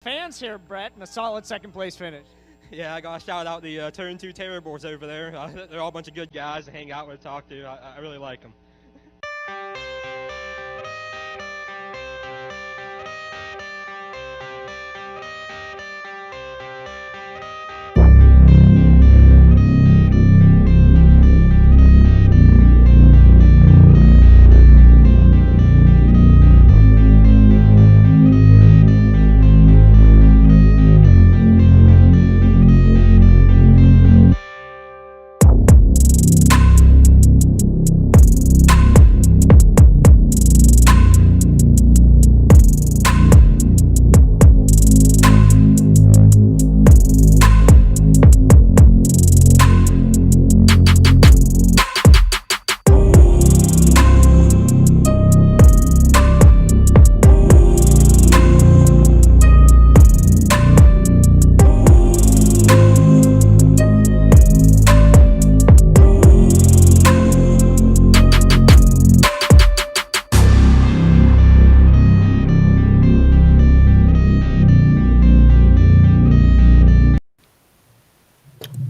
fans here, Brett, and a solid second place finish. Yeah, I got to shout out the Turn 2 Terribles over there. They're all a bunch of good guys to hang out with, talk to. I really like them.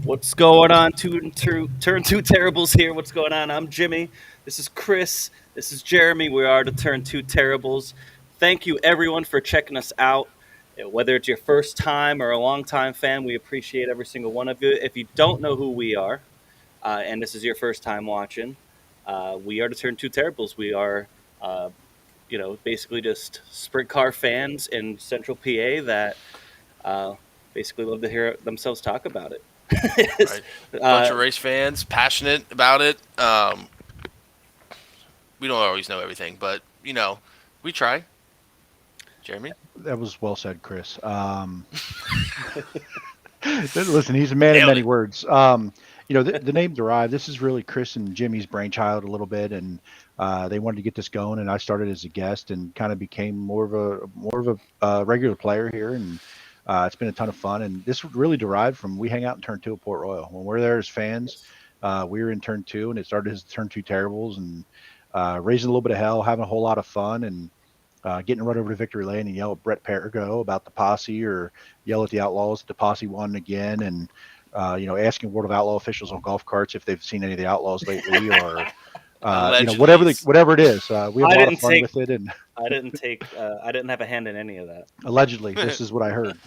What's going on? Turn Two Terribles here. What's going on? I'm Jimmy. This is Chris. This is Jeremy. We are the Turn Two Terribles. Thank you, everyone, for checking us out. Whether it's your first time or a long-time fan, we appreciate every single one of you. If you don't know who we are, and this is your first time watching, we are the Turn Two Terribles. We are, basically just sprint car fans in Central PA that basically love to hear themselves talk about it. Right. Bunch of race fans, passionate about it. We don't always know everything, but we try. Jeremy, that was well said, Chris. Listen, he's a man of many words. The name derived. This is really Chris and Jimmy's brainchild a little bit, and they wanted to get this going. And I started as a guest and kind of became more of a regular player here, and it's been a ton of fun. And this really derived from we hang out in Turn 2 at Port Royal. When we're there as fans, we were in Turn 2, and it started as Turn 2 Terribles, and raising a little bit of hell, having a whole lot of fun, and getting to run over to Victory Lane and yell at Brett Perrigo about the posse, or yell at the Outlaws that the posse won again, and asking World of Outlaw officials on golf carts if they've seen any of the Outlaws lately, or whatever it is. We have a lot of fun with it, and I didn't have a hand in any of that. Allegedly, this is what I heard.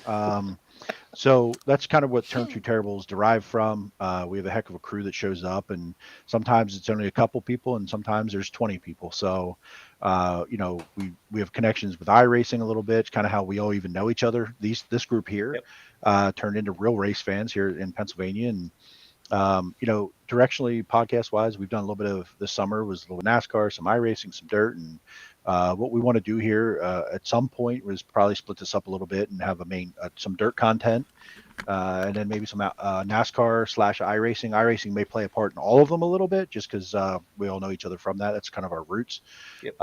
So that's kind of what Turn 2 Terribles derived from. We have a heck of a crew that shows up, and sometimes it's only a couple people, and sometimes there's 20 people. So, we have connections with iRacing a little bit. It's kind of how we all even know each other. This group here turned into real race fans here in Pennsylvania, and directionally, podcast wise, we've done a little bit of this summer was a little NASCAR, some iRacing, some dirt, and what we want to do here at some point was probably split this up a little bit and have some dirt content, and then maybe some NASCAR / iRacing. iRacing may play a part in all of them a little bit, just because we all know each other from that. That's kind of our roots. Yep.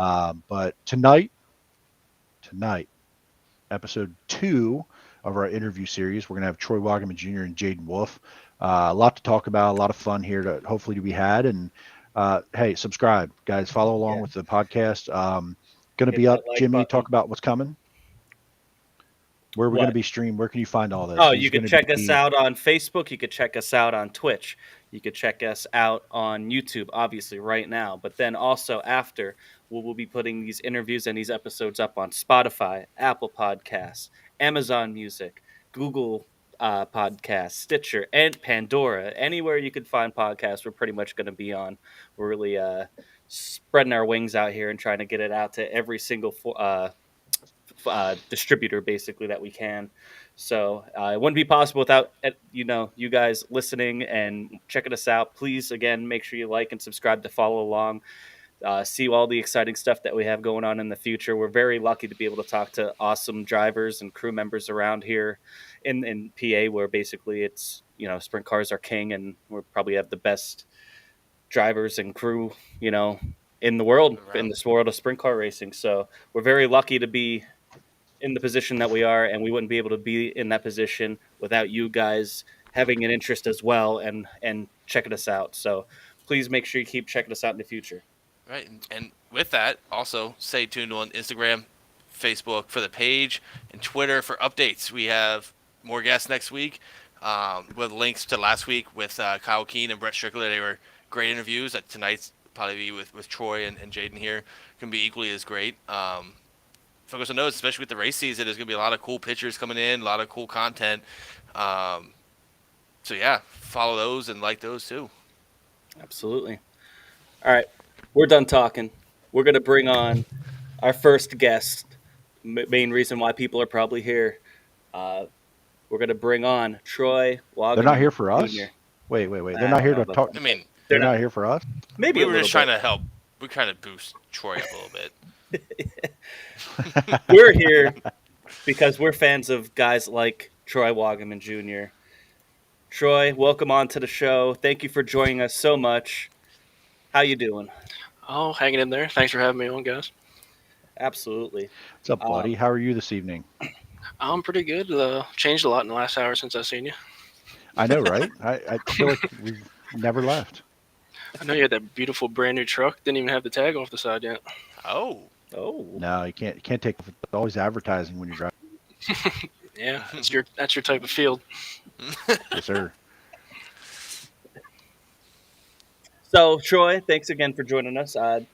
But tonight, episode 2 of our interview series, we're gonna have Troy Wagaman Jr. and Jayden Wolf. A lot to talk about, a lot of fun here to hopefully to be had, and hey, subscribe, guys. Follow along with the podcast. Going to be up. Jimmy, button. Talk about what's coming. Where are we going to be streamed? Where can you find all this? Oh, you can check us out on Facebook. You could check us out on Twitch. You could check us out on YouTube, obviously, right now. But then also after, we'll be putting these interviews and these episodes up on Spotify, Apple Podcasts, Amazon Music, Google Podcasts, Stitcher, and Pandora. Anywhere you could find podcasts, we're pretty much going to be on. We're really spreading our wings out here and trying to get it out to every single distributor, basically, that we can. So it wouldn't be possible without you guys listening and checking us out. Please, again, make sure you like and subscribe to follow along. See all the exciting stuff that we have going on in the future. We're very lucky to be able to talk to awesome drivers and crew members around here in PA, where basically it's, sprint cars are king, and we probably have the best drivers and crew, in the world, in this world of sprint car racing. So we're very lucky to be in the position that we are, and we wouldn't be able to be in that position without you guys having an interest as well and checking us out. So please make sure you keep checking us out in the future. Right, and with that, also stay tuned on Instagram, Facebook for the page, and Twitter for updates. We have more guests next week with links to last week with Kyle Keene and Brett Strickler. They were great interviews. Tonight's probably be with Troy and Jayden here. Can be equally as great. Focus on those, especially with the race season. There's going to be a lot of cool pictures coming in, a lot of cool content. So, yeah, follow those and like those too. Absolutely. All right, we're done talking. We're going to bring on our first guest, main reason why people are probably here. We're going to bring on Troy Wagaman. They're not here for us? Jr. Wait. They're not here to talk. I mean, they're not here for us? Maybe we were just trying to help. We're trying to boost Troy up a little bit. We're here because we're fans of guys like Troy Wagaman Jr. Troy, welcome on to the show. Thank you for joining us so much. How you doing? Oh, hanging in there. Thanks for having me on, guys. Absolutely. What's up, buddy? How are you this evening? I'm pretty good. Changed a lot in the last hour since I've seen you. I know, right? I feel like we've never left. I know you had that beautiful brand new truck. Didn't even have the tag off the side yet. Oh. No, you can't take. It's always advertising when you're driving. Yeah, that's your type of field. Yes, sir. So, Troy, thanks again for joining us. We're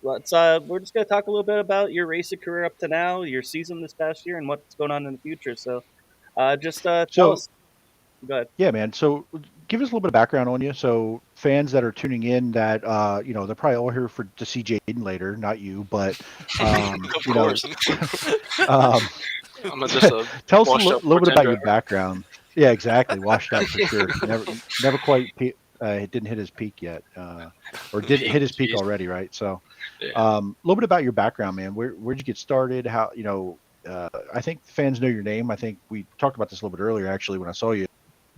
just going to talk a little bit about your racing career up to now, your season this past year, and what's going on in the future. So, tell us. Go ahead. Yeah, man. So, give us a little bit of background on you. So, fans that are tuning in, that they're probably all here to see Jayden later, not you, but Of course. I'm just a tell us a washed-up little bit about your driver. background. Yeah, exactly. Washed up for sure. Never quite. It didn't hit his peak yet, or did hit his peak already, right? So, Yeah. a little bit about your background, man. Where'd you get started? How I think fans know your name. I think we talked about this a little bit earlier, actually, when I saw you.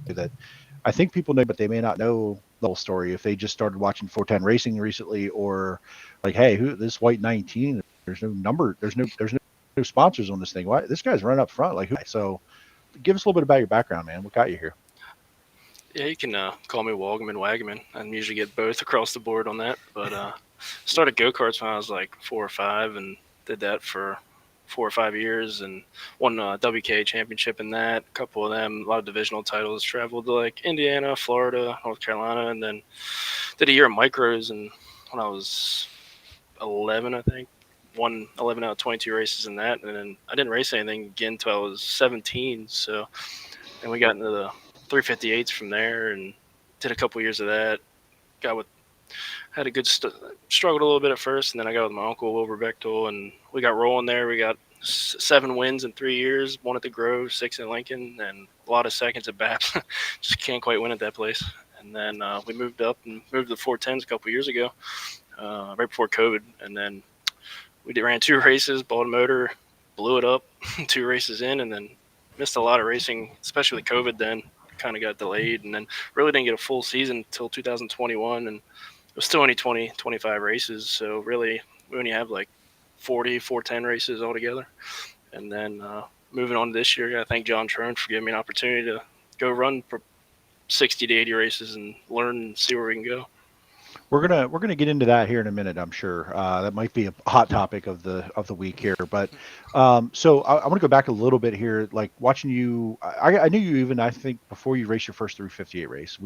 That I think people know, but they may not know the whole story if they just started watching 410 racing recently, or like, hey, this white 19? There's no number. There's no sponsors on this thing. Why this guy's running up front? Like, who? So, give us a little bit about your background, man. What got you here? Yeah, you can call me Wagaman. I usually get both across the board on that. But started go-karts when I was like 4 or 5 and did that for 4 or 5 years and won a WK championship in that. A couple of them, a lot of divisional titles. Traveled to like Indiana, Florida, North Carolina, and then did a year of micros. And when I was 11, I think, won 11 out of 22 races in that. And then I didn't race anything again until I was 17. So then we got into the 358s from there and did a couple years of that. Had a good struggled a little bit at first, and then I got with my uncle Wilbur Bechtel, and we got rolling there. We got 7 wins in 3 years, 1 at the Grove, 6 in Lincoln, and a lot of seconds at BAPS. Just can't quite win at that place. And then we moved up and moved to the 410s a couple years ago, right before COVID. And then we ran 2 races, bought a motor, blew it up 2 races in, and then missed a lot of racing, especially with COVID then. Kind of got delayed, and then really didn't get a full season until 2021, and it was still only 25 races. So really, we only have like 410 races altogether. And then moving on to this year, I gotta thank John Trone for giving me an opportunity to go run for 60 to 80 races and learn and see where we can go. We're gonna get into that here in a minute. I'm sure that might be a hot topic of the week here. But so I want to go back a little bit here. Like watching you, I knew you even I think before you raced your first 358 race.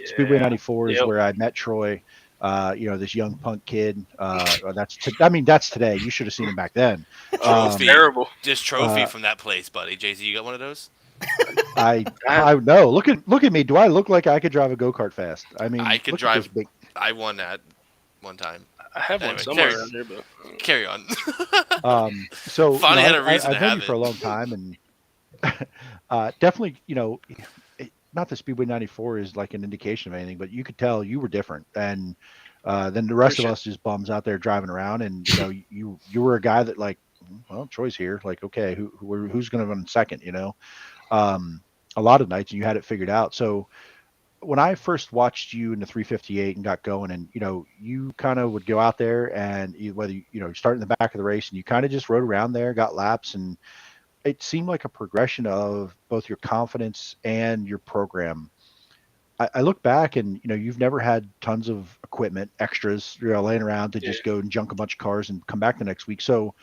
Speedway 94 is where I met Troy. This young punk kid. That's today. You should have seen him back then. Terrible. Just trophy from that place, buddy. JZ, you got one of those? I know. Look at me. Do I look like I could drive a go-kart fast? I mean, I could drive. I won that one time. I have one somewhere around there, but carry on. So Finally had a reason to I've known have you for a long time, and definitely, not that Speedway 94 is like an indication of anything, but you could tell you were different, and then the rest of us just bums out there driving around, and you were a guy that like, well, Troy's here, like, okay, who's going to run second, a lot of nights, and you had it figured out. So when I first watched you in the 358 and got going, and you kind of would go out there, and whether you start in the back of the race, and you kind of just rode around there, got laps, and it seemed like a progression of both your confidence and your program. I look back, and you've never had tons of equipment extras laying around to just go and junk a bunch of cars and come back the next week. So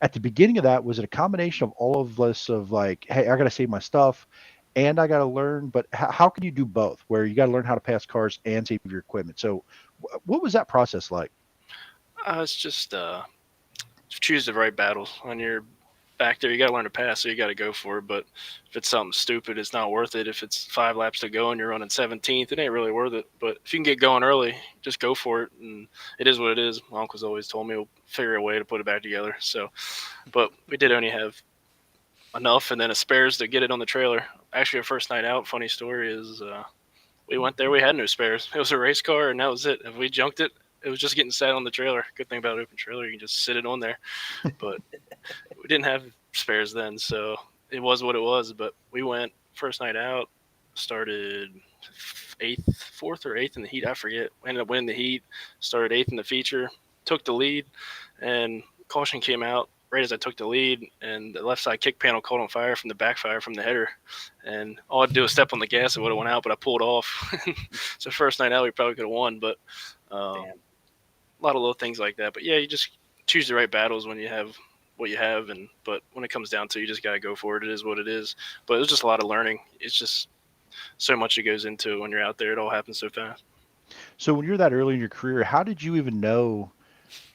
at the beginning of that, was it a combination of all of this of like, hey, I got to save my stuff and I got to learn, but how can you do both where you got to learn how to pass cars and save your equipment? So what was that process like? It's just choose the right battles. When you're back there, you got to learn to pass, so you got to go for it. But if it's something stupid, it's not worth it. If it's 5 laps to go and you're running 17th, it ain't really worth it. But if you can get going early, just go for it. And it is what it is. My uncle's always told me we'll figure a way to put it back together. So, but we did only have enough and then a spares to get it on the trailer. Actually, our first night out, funny story is we went there, we had no spares. It was a race car, and that was it. If we junked it, it was just getting sat on the trailer. Good thing about an open trailer, you can just sit it on there. But we didn't have spares then, so it was what it was. But we went first night out, started 4th or 8th in the heat, I forget. We ended up winning the heat, started 8th in the feature, took the lead, and caution came out right as I took the lead, and the left side kick panel caught on fire from the backfire from the header. And all I had to do was step on the gas, it would have went out, but I pulled off. So first night out, we probably could have won, but a lot of little things like that. But yeah, you just choose the right battles when you have what you have, but when it comes down to it, you just got to go for it. It is what it is. But it was just a lot of learning. It's just so much that goes into it when you're out there. It all happens so fast. So when you're that early in your career, how did you even know?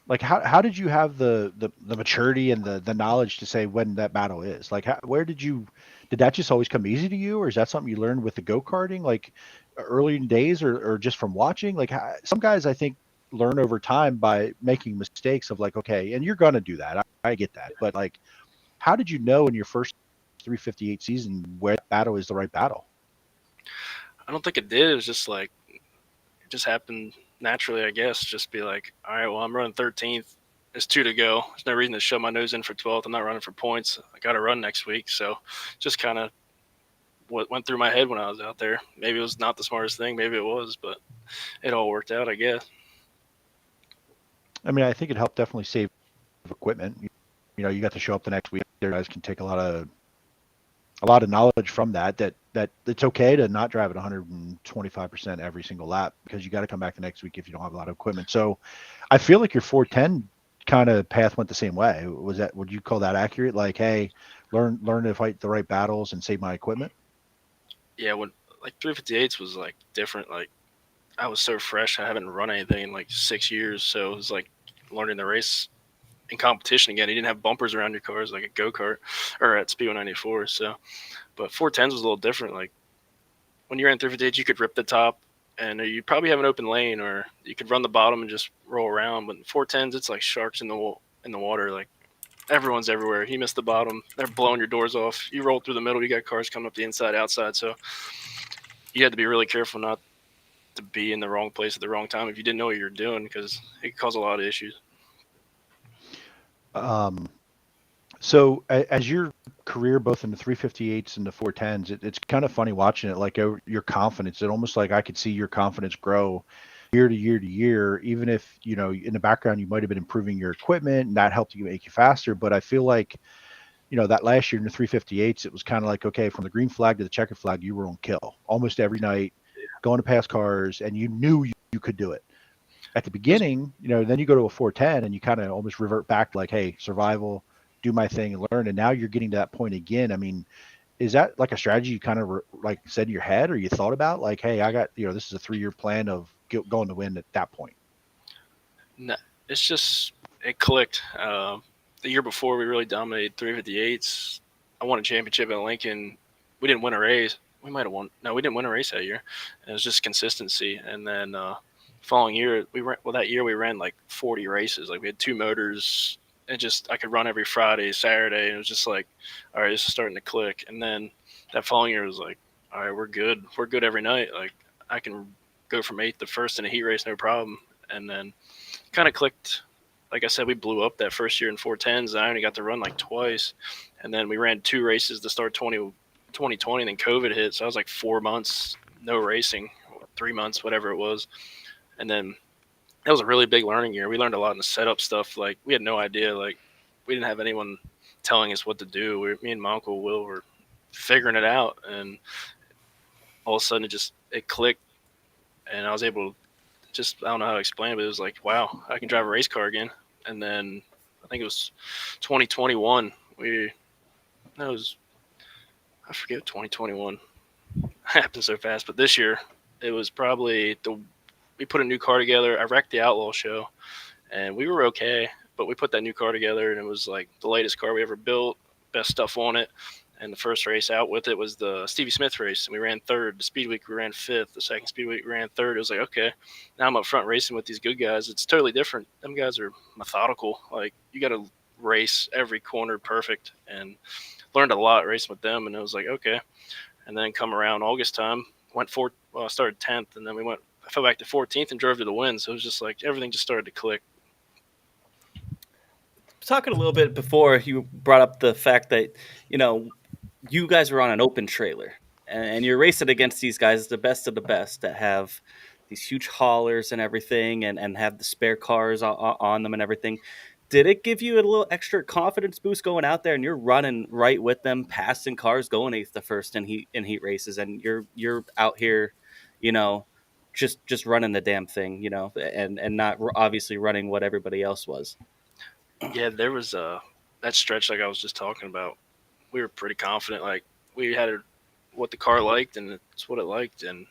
Like how did you have the maturity and the knowledge to say when that battle is? Like where did that just always come easy to you, or is that something you learned with the go-karting like early in days, or just from watching? Like some guys I think learn over time by making mistakes of like, okay, and you're gonna do that. I get that, but like, how did you know in your first 358 season where that battle is the right battle? I don't think it did. It was just like it just happened naturally, I guess. Just be like, all right, well, I'm running 13th. There's 2 to go. There's no reason to shove my nose in for 12th. I'm not running for points. I got to run next week. So just kind of what went through my head when I was out there. Maybe it was not the smartest thing. Maybe it was, but it all worked out, I guess. I mean, I think it helped definitely save equipment. You know, you got to show up the next week. Their guys can take a lot of knowledge from that it's okay to not drive at 125% every single lap, because you got to come back the next week if you don't have a lot of equipment. So I feel like your 410 kind of path went the same way. Would you call that accurate? Like, hey, learn to fight the right battles and save my equipment? Yeah, when like 358s was like different. Like I was so fresh. I haven't run anything in like 6 years. So it was like learning the race in competition again. You didn't have bumpers around your cars like a go-kart or at Speedway 94. So, but 410s was a little different. Like when you're in 358, you could rip the top and you probably have an open lane, or you could run the bottom and just roll around. But in 410s, it's like sharks in the water. Like everyone's everywhere. You miss the bottom, they're blowing your doors off. You roll through the middle, you got cars coming up the inside, outside. So you had to be really careful not to be in the wrong place at the wrong time if you didn't know what you were doing, because it could cause a lot of issues. So as your career, both in the 358s and the 410s, it's kind of funny watching it, like your confidence. It almost like I could see your confidence grow year to year to year, even if, you know, in the background, you might've been improving your equipment and that helped you make you faster. But I feel like, you know, that last year in the 358s, it was kind of like, okay, from the green flag to the checkered flag, you were on kill almost every night, going to pass cars, and you knew you could do it. At the beginning, you know, then you go to a 410 and you kind of almost revert back to like, hey, survival, do my thing and learn. And now you're getting to that point again. I mean, is that like a strategy you kind of like said in your head, or you thought about like, hey, I got, you know, this is a 3-year plan of going to win at that point? No, it's just, it clicked. The year before, we really dominated 358s. I won a championship at Lincoln. We didn't win a race. We might have won. No, we didn't win a race that year. It was just consistency. And then following year, that year we ran like 40 races. Like we had 2 motors, and just I could run every Friday, Saturday, and it was just like, all right, this is starting to click. And then that following year was like, all right, we're good. We're good every night. Like I can go from 8th to 1st in a heat race, no problem. And then kind of clicked. Like I said, we blew up that first year in 410s. I only got to run like twice, and then we ran 2 races to start 2020, and then COVID hit. So I was like 4 months no racing, 3 months, whatever it was. And then that was a really big learning year. We learned a lot in the setup stuff. Like we had no idea. Like we didn't have anyone telling us what to do. Me and my uncle Will were figuring it out, and all of a sudden it clicked, and I was able to I don't know how to explain it, but it was like, wow, I can drive a race car again. And then I think it was 2021. I forget 2021. Happened so fast, but this year it was probably we put a new car together. I wrecked the Outlaw show, and we were okay, but we put that new car together, and it was like the latest car we ever built, best stuff on it. And the first race out with it was the Stevie Smith race, and we ran third. The speed week we ran fifth. The second speed week we ran third. It was like, okay, now I'm up front racing with these good guys. It's totally different. Them guys are methodical. Like, you got to race every corner perfect, and learned a lot racing with them. And it was like, okay. And then come around August time, I started 10th, and then I fell back to 14th and drove to the win. So it was just like everything just started to click. Talking a little bit before, you brought up the fact that, you guys were on an open trailer, and you're racing against these guys, the best of the best, that have these huge haulers and everything, and have the spare cars on them and everything. Did it give you a little extra confidence boost going out there and you're running right with them, passing cars, going 8th to 1st in heat races, and you're out here, just running the damn thing, and not obviously running what everybody else was? Yeah, there was that stretch like I was just talking about. We were pretty confident. Like, we had what the car liked, and it's what it liked, and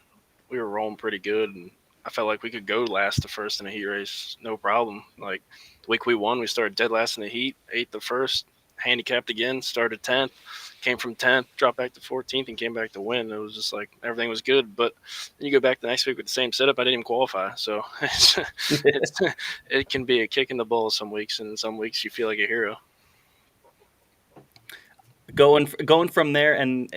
we were rolling pretty good. And I felt like we could go last to first in a heat race, no problem. Like, the week we won, we started dead last in the heat, 8th to 1st, handicapped again, started 10th, came from 10th, dropped back to 14th, and came back to win. It was just like everything was good. But then you go back the next week with the same setup, I didn't even qualify. So it can be a kick in the balls some weeks, and some weeks you feel like a hero. Going from there, and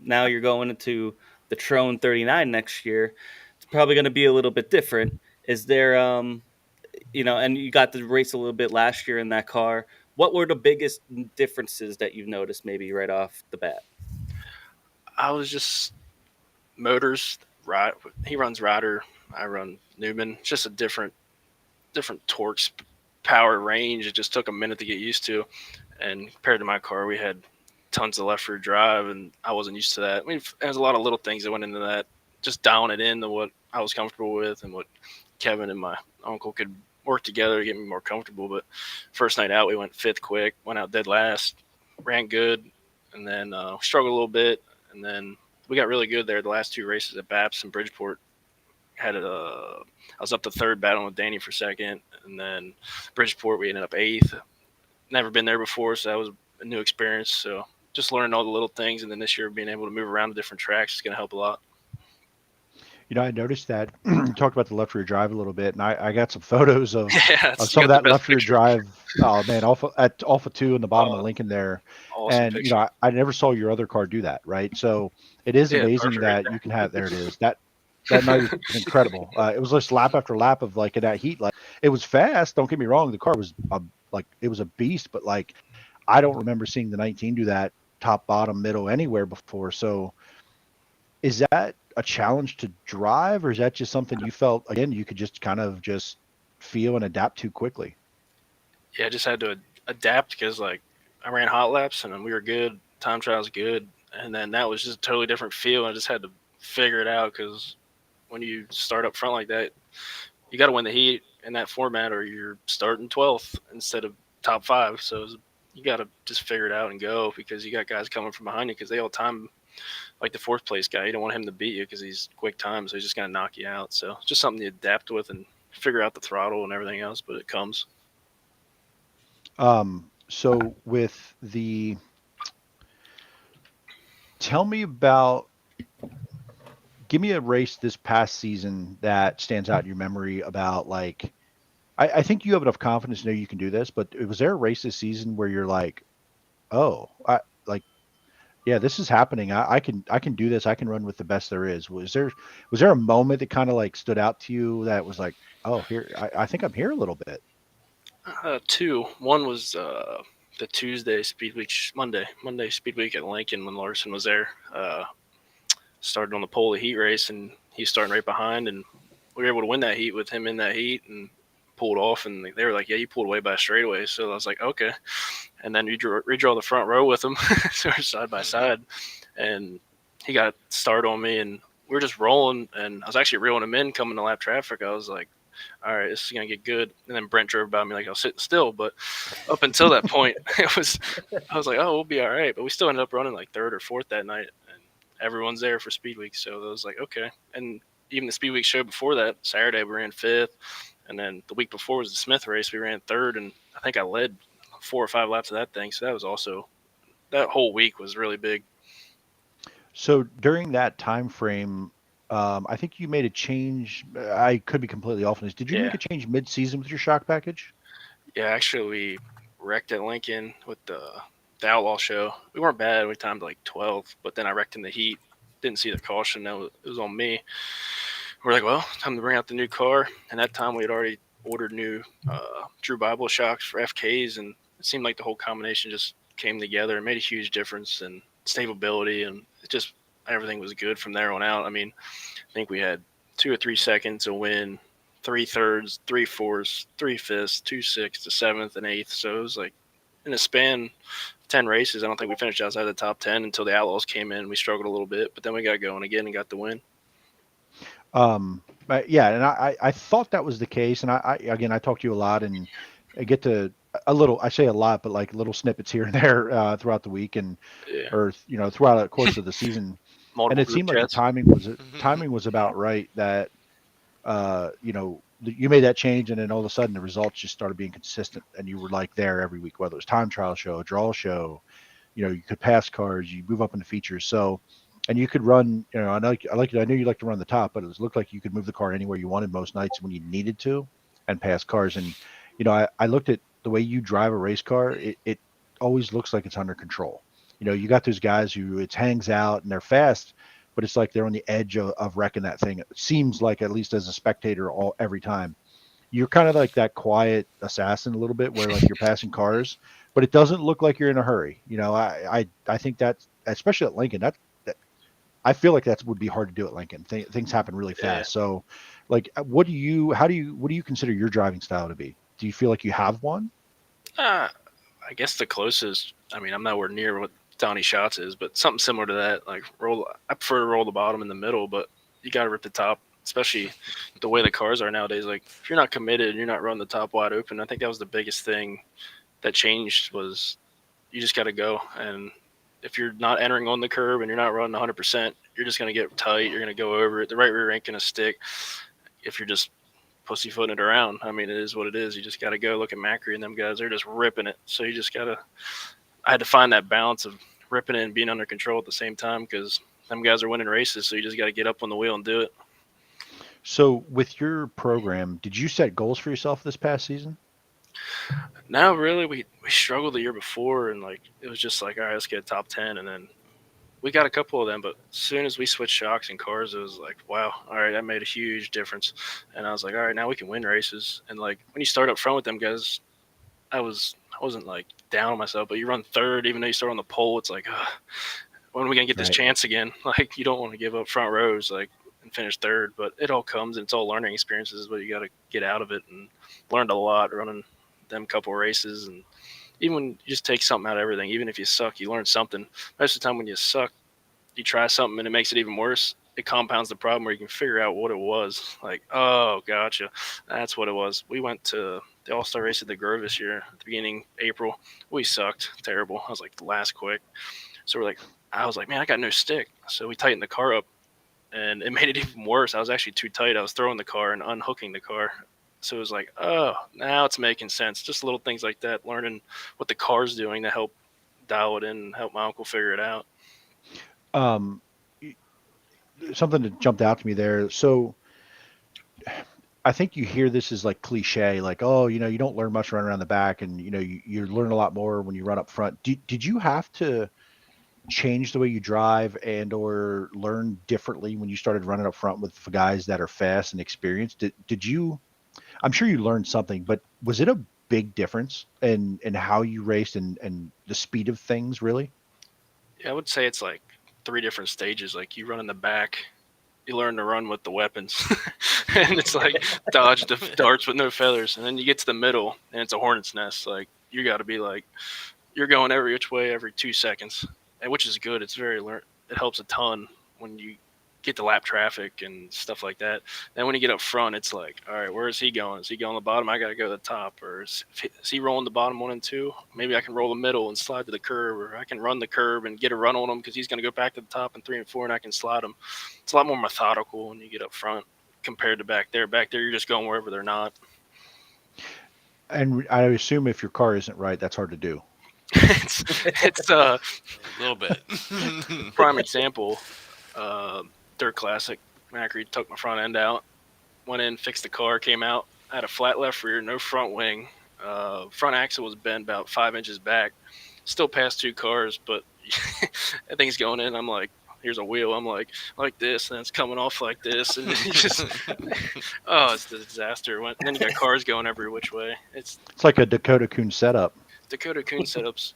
now you're going into the Trone 39 next year. It's probably going to be a little bit different. Is there, and you got to race a little bit last year in that car. What were the biggest differences that you've noticed, maybe right off the bat? I was just motors. Right, he runs Ryder, I run Newman. It's just a different torques, power, range. It just took a minute to get used to. And compared to my car, we had tons of left rear drive, and I wasn't used to that. I mean, there's a lot of little things that went into that, just dialing it in to what I was comfortable with and what Kevin and my uncle could work together to get me more comfortable. But first night out, we went 5th quick, went out dead last, ran good, and then struggled a little bit, and then we got really good there. The last 2 races at Baps and Bridgeport, I was up to 3rd, battling with Danny for 2nd, and then Bridgeport we ended up 8th. Never been there before, so that was a new experience. So just learning all the little things, and then this year being able to move around to different tracks is going to help a lot. I noticed that you talked about the left rear drive a little bit, and I got some photos of, of some of that left rear picture. drive. Oh man, Alpha 2 in the bottom of Lincoln there. Awesome And picture. I never saw your other car do that, right? So it is amazing perfect that right you can have. There it is. That night was incredible. It was just lap after lap of like in that heat. Like, it was fast. Don't get me wrong. The car was it was a beast, but like I don't remember seeing the 19 do that top, bottom, middle, anywhere before. So is that a challenge to drive, or is that just something you felt, again, you could just kind of just feel and adapt to quickly? Yeah, I just had to adapt because like I ran hot laps and we were good. Time trials good, and then that was just a totally different feel. I just had to figure it out because when you start up front like that, you got to win the heat in that format, or you're starting 12th instead of top 5. So you got to just figure it out and go, because you got guys coming from behind you because they all time. Like the 4th place guy, you don't want him to beat you because he's quick time, so he's just going to knock you out. So just something to adapt with and figure out the throttle and everything else, but it comes. So tell me about, give me a race this past season that stands out in your memory about, like, I think you have enough confidence to know you can do this, but was there a race this season where you're like, oh, yeah, this is happening. I can do this. I can run with the best there is. Was there a moment that kind of like stood out to you that was like, oh, here, I think I'm here a little bit? 2. One was the Tuesday speed week, Monday speed week at Lincoln when Larson was there. Started on the pole of the heat race, and he's starting right behind, and we were able to win that heat with him in that heat and pulled off. And they were like, yeah, you pulled away by a straightaway. So I was like, okay. And then you redraw the front row with him, so we're side by side, and he got started on me, and we were just rolling. And I was actually reeling him in coming to lap traffic. I was like, all right, this is gonna get good. And then Brent drove by me like I was sitting still, but up until that point, I was like, oh, we'll be all right. But we still ended up running like third or fourth that night, and everyone's there for Speed Week, so it was like okay. And even the Speed Week show before that, Saturday we ran fifth, and then the week before was the Smith race. We ran third, and I think I led 4 or 5 laps of that thing. So that was also that whole week was really big. So during that time frame, I think you made a change. I could be completely off on this. Did you make a change mid-season with your shock package? Yeah, actually, we wrecked at Lincoln with the Outlaw show. We weren't bad. We timed like 12, but then I wrecked in the heat. Didn't see the caution. It was on me. We're like, well, time to bring out the new car. And that time we had already ordered new True Bible shocks for FKs, and it seemed like the whole combination just came together and made a huge difference in stability, and it just everything was good from there on out. I mean, I think we had 2 or 3 seconds, a win, 3 thirds, 3 fourths, 3 fifths, 2 sixths, a seventh, an eighth. So it was like in a span of 10 races, I don't think we finished outside the top 10 until the Outlaws came in. We struggled a little bit, but then we got going again and got the win. But yeah, and I thought that was the case. And I talk to you a lot, and I get to a little, I say a lot, but like little snippets here and there throughout the week and, or, throughout the course of the season. And it seemed like the timing was about right that, you made that change, and then all of a sudden the results just started being consistent, and you were like there every week, whether it was time trial show, draw show, you could pass cars, you move up into features. So, and you could run, I knew you like to run the top, but it looked like you could move the car anywhere you wanted most nights when you needed to and pass cars. And, I looked at the way you drive a race car. It always looks like it's under control. You got those guys who it hangs out and they're fast, but it's like they're on the edge of wrecking that thing. It seems like, at least as a spectator, every time. You're kind of like that quiet assassin a little bit, where like you're passing cars, but it doesn't look like you're in a hurry. I think that, especially at Lincoln, that I feel like that would be hard to do at Lincoln. Things happen really fast. So, like, what do you consider your driving style to be? Do you feel like you have one? I guess the closest. I mean, I'm nowhere near what Donnie Schatz is, but something similar to that. Like I prefer to roll the bottom in the middle, but you got to rip the top, especially the way the cars are nowadays. Like if you're not committed and you're not running the top wide open, I think that was the biggest thing that changed. Was you just got to go, and if you're not entering on the curb and you're not running 100%, you're just going to get tight. You're going to go over it. The right rear ain't going to stick. If you're just pussyfooting it around, I mean, it is what it is. You just got to go. Look at Macri and them guys. They're just ripping it. So you just got to – I had to find that balance of ripping it and being under control at the same time, because them guys are winning races. So you just got to get up on the wheel and do it. So with your program, did you set goals for yourself this past season? No, really, we struggled the year before, and like it was just like, all right, let's get a top 10, and then we got a couple of them. But as soon as we switched shocks and cars, it was like, wow, all right, that made a huge difference. And I was like, all right, now we can win races. And like when you start up front with them guys, I wasn't like down on myself, but you run third, even though you start on the pole, it's like, when are we gonna get this chance again? Like you don't want to give up front rows, like, and finish third, but it all comes, and it's all learning experiences is what you got to get out of it. And learned a lot running them couple races. And even when you just take something out of everything, even if you suck, you learn something. Most of the time when you suck, you try something and it makes it even worse. It compounds the problem where you can figure out what it was. Like, oh, gotcha. That's what it was. We went to the All-Star race at the Grove this year at the beginning of April. We sucked. Terrible. I was like the last quick. So I was like, man, I got no stick. So we tightened the car up, and it made it even worse. I was actually too tight. I was throwing the car and unhooking the car. So it was like, oh, now it's making sense. Just little things like that, learning what the car's doing to help dial it in and help my uncle figure it out. Something that jumped out to me there. So I think you hear this as like cliche, like, oh, you don't learn much running around the back, and you learn a lot more when you run up front. Did you have to change the way you drive and or learn differently when you started running up front with guys that are fast and experienced? Did you? I'm sure you learned something, but was it a big difference in how you raced and the speed of things, really? Yeah, I would say it's like 3 different stages. Like you run in the back, you learn to run with the weapons, and it's like dodge the darts with no feathers. And then you get to the middle, and it's a hornet's nest. Like you got to be like, you're going every which way every 2 seconds, and which is good. It's very it helps a ton when you get the lap traffic and stuff like that. Then when you get up front, it's like, all right, where is he going? Is he going the bottom? I got to go to the top. Or is he rolling the bottom 1 and 2? Maybe I can roll the middle and slide to the curb, or I can run the curb and get a run on him because he's going to go back to the top in 3 and 4, and I can slide him. It's a lot more methodical when you get up front compared to back there. Back there, you're just going wherever they're not. And I assume if your car isn't right, that's hard to do. it's A little bit. prime example. Dirt Classic, Macri took my front end out, went in, fixed the car, came out, had a flat left rear, no front wing. Front axle was bent about 5 inches back. Still passed 2 cars, but that thing's going in. I'm like, here's a wheel. I'm like this, and it's coming off like this, and it's a disaster. And then you got cars going every which way. It's like a Dakota Coon setup. Dakota Coon setups.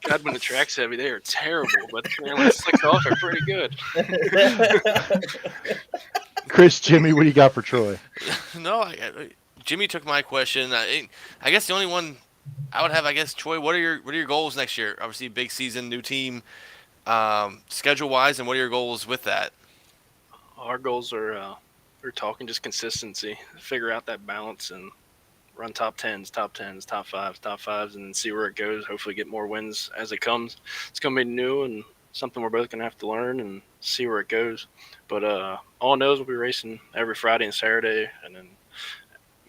God, when the track's heavy, they are terrible. But man, when it slicks off, they're pretty good. Chris, Jimmy, what do you got for Troy? No, Jimmy took my question. I guess the only one I would have, Troy, what are your goals next year? Obviously, big season, new team, schedule wise, and what are your goals with that? Our goals are we're talking just consistency, figure out that balance, and run top 10s, top 5s, and see where it goes. Hopefully get more wins as it comes. It's going to be new and something we're both going to have to learn and see where it goes. But all I know is we'll be racing every Friday and Saturday, and then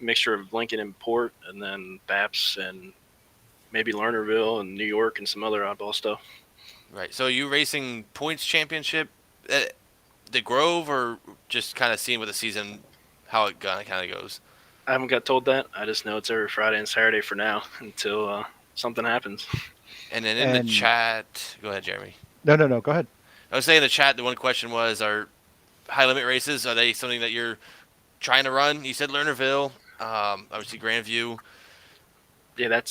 mixture of Lincoln and Port, and then Baps and maybe Lernerville and New York and some other oddball stuff. Right. So are you racing points championship at the Grove, or just kind of seeing with the season how it kind of goes? I haven't got told that. I just know it's every Friday and Saturday for now until something happens. And then in the chat, go ahead, Jeremy. No, go ahead. I was saying in the chat, the one question was, are high limit races, are they something that you're trying to run? You said Lernerville, obviously Grandview. Yeah,